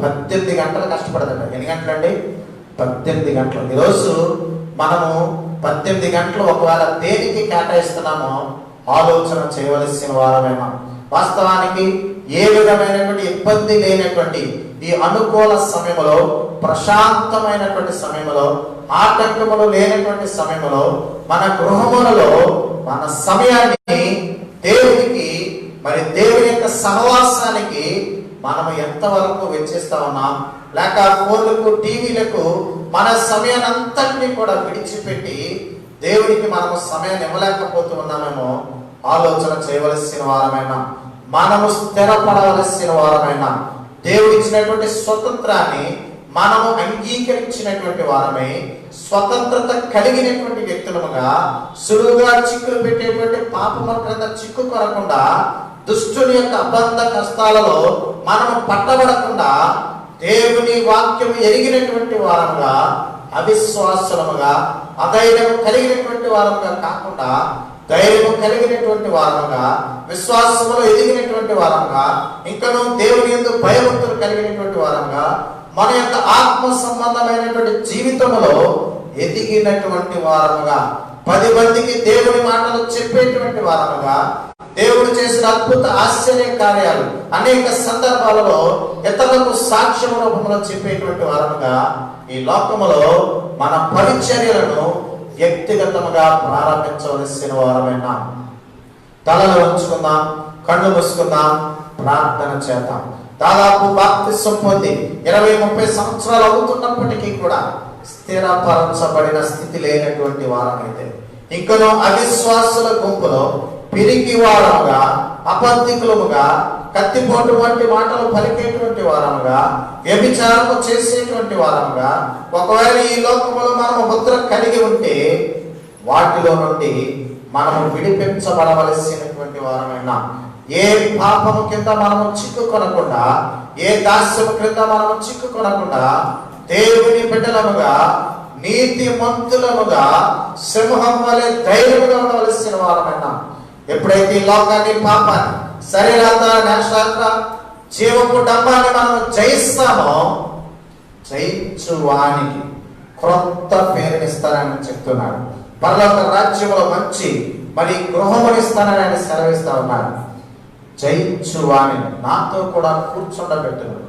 18 గంటలు కష్టపడదండి. ఎన్ని గంటలండి? 18 గంటలు. ఈరోజు మనము 18 గంటలు ఒకవేళ దేనికి కేటాయిస్తున్నామో ఆలోచన చేయవలసిన వారమేమో. వాస్తవానికి ఏ విధమైనటువంటి ఇబ్బంది లేనటువంటి ఈ అనుకూల సమయంలో, ప్రశాంతమైనటువంటి సమయంలో, ఆటంకములు లేనటువంటి సమయంలో మన గృహములలో మన సమయాన్ని దేవునికి, మరి దేవుని యొక్క సహవాసానికి మనము ఎంతవరకు వెచ్చిస్తా ఉన్నాం, లేక ఫోన్లకు, టీవీలకు మన సమయాన్ని అంతటినీ కూడా విడిచిపెట్టి దేవునికి మనము సమయాన్ని ఇవ్వలేకపోతూ ఉన్నామేమో ఆలోచన చేయవలసిన వారమైనా, మనము స్థిరపడవలసిన వారమైనా, దేవుడు ఇచ్చినటువంటి స్వతంత్రాన్ని మనము అంగీకరించినటువంటి వారమై స్వతంత్రత కలిగినటువంటి వ్యక్తులుగా సులువుగా చిక్కులు పెట్టేటువంటి పాపముల క్రింద చిక్కు కొరకుండా, దుష్టుని యొక్క అబంధ కష్టాలలో మనము పట్టబడకుండా దేవుని వాక్యము ఎరిగినటువంటి వారముగా, అవిశ్వాసులముగా, అధైర్యము కలిగినటువంటి వారముగా కాకుండా ధైర్యము కలిగినటువంటి వారముగా, విశ్వాసములో ఎదిగినటువంటి వారముగా, ఇంకనూ దేవుని యందు భయభక్తులు కలిగినటువంటి వారముగా, మన యొక్క ఆత్మ సంబంధమైనటువంటి జీవితంలో ఎదిగినటువంటి వారముగా, 10 మందికి దేవుని మాటలు చెప్పేటువంటి వారముగా, దేవుడు చేసిన అద్భుత ఆశ్చర్య కార్యాలు అనేక సందర్భాలలో ఇతరులకు సాక్ష్యం రూపంలో చెప్పేటువంటి వారముగా ఈ లోకములో మన పరిచర్యలను వ్యక్తిగతముగా ప్రారంభించవలసిన వారమైన. తలలు ఉంచుకుందాం, కళ్ళు మూసుకుందాం, ప్రార్థన చేద్దాం. దాదాపు బాప్తిసం పొంది 20-30 సంవత్సరాలు అవుతున్నప్పటికీ కూడా స్థిరపరచబడిన స్థితి లేనటువంటి వారమైతే, ఇంకనూ అవిశ్వాసుల గుంపులో పిరికి వారముగా, అబద్ధికులముగా, కత్తిపోటు వంటి మాటలు పలికేటువంటి వారముగా, వ్యభిచారము చేసేటువంటి వారముగా ఒకవేళ ఈ లోకములో మనము ముద్ర కలిగి ఉంటే వాటిలో నుండి మనము విడిపించబడవలసినటువంటి వారమైనా, ఏ పాపము కింద మనము చిక్కుకొనకుండా, ఏ దాస్యము క్రింద మనము చిక్కుకొనకుండా దేవుని బిడ్డలముగా, నీతిమంతులముగా, సింహం వలె ధైర్యముగా ఉండవలసిన వారమైనా. ఎప్పుడైతే ఈ లోకాన్ని, పాపాన్ని, శరీరాంత, నేషాంత, జీవపు డబ్బాన్ని మనం జయిస్తామో జయించువానికి క్రొత్త పేరునిస్తానని చెప్తున్నాడు. పరలోక రాజ్యంలో మంచి మరి గృహమునిస్తానని ఆయన సెలవిస్తా ఉన్నాడు. జయించువాని నాతో కూడా కూర్చుండబెట్టును.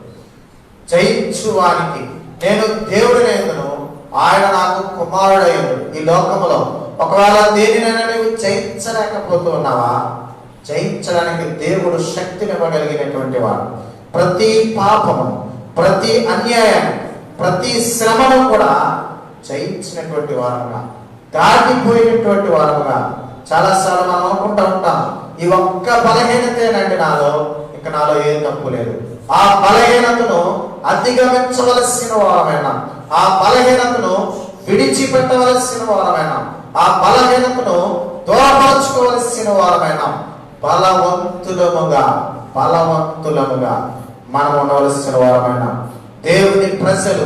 జయించువానికి నేను దేవుడినైనను, ఆయన నాకు కుమారుడైనను. ఈ లోకములో ఒకవేళ దేనినైనా నువ్వు జయించలేకపోతూ ఉన్నావా? జయించడానికి దేవుడు శక్తినివ్వగలిగినటువంటి వాడు. ప్రతి పాపము, ప్రతి అన్యాయాన్ని, ప్రతి శ్రమను కూడా జయించినటువంటి వారముగా, దాటిపోయినటువంటి వారముగా, చాలాసార్లు మనం అనుకుంటూ ఉంటాం, ఈ ఒక్క బలహీనతేనండి నాలో, ఇంకా నాలో ఏ తప్పు లేదు. ఆ బలహీనతను అధిగమించవలసిన వారమైనా, ఆ బలహీనతను విడిచిపెట్టవలసిన వారమైనా, ఆ బలహీనతను దూరపరచుకోవలసిన వారమైనా, బలవంతులముగా మనం ఉండవలసిన వారమైనా. దేవుని ప్రజలు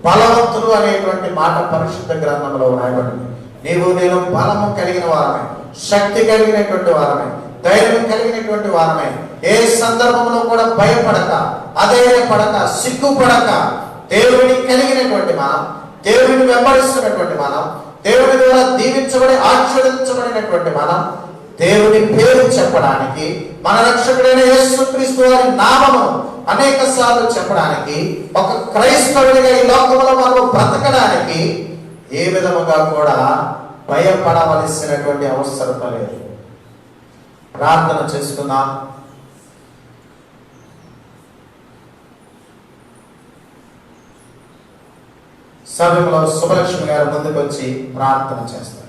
బలవంతులు అనేటువంటి మాట పరిశుద్ధ గ్రంథంలో రాయబడింది. నీవు నేను బలము కలిగిన వారమే, శక్తి కలిగినటువంటి వారమే, ధైర్యం కలిగినటువంటి వారమే. ఏ సందర్భంలో కూడా భయపడక, అధైర్యపడక, సిగ్గుపడక, దేవుని కలిగినటువంటి మనం, దేవుని వెంబడిస్తున్నటువంటి మనం, దేవుని ద్వారా దీవించబడి ఆశీర్వదించబడినటువంటి మనం, దేవుని పేరు చెప్పడానికి, మన రక్షకుడైన యేసుక్రీస్తు వారి నామము అనేక సార్లు చెప్పడానికి, ఒక క్రైస్తవుడిగా ఈ లోకంలో మనం బ్రతకడానికి ఏ విధముగా కూడా భయపడవలసినటువంటి అవసరం లేదు. ప్రార్థన చేసుకుందాం. సమయంలో సుభలక్ష్మి గారు ముందుకు వచ్చి ప్రార్థన చేస్తారు.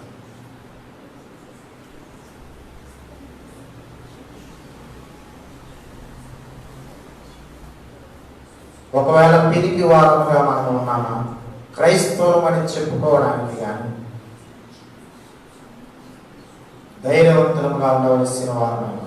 ఒకవేళ పిరికి వారముగా మనం ఉన్నామా, క్రైస్తవులం అని చెప్పుకోవడానికి కానీ, ధైర్యవంతులుగా ఉండవలసిన వారమైనా,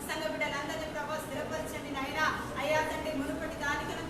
సంఘ బిడ్డలందరినీ ప్రభావ స్థిరపరచండి నాయన. అయ్యా తండ్రి మునుపటి దానికన్నా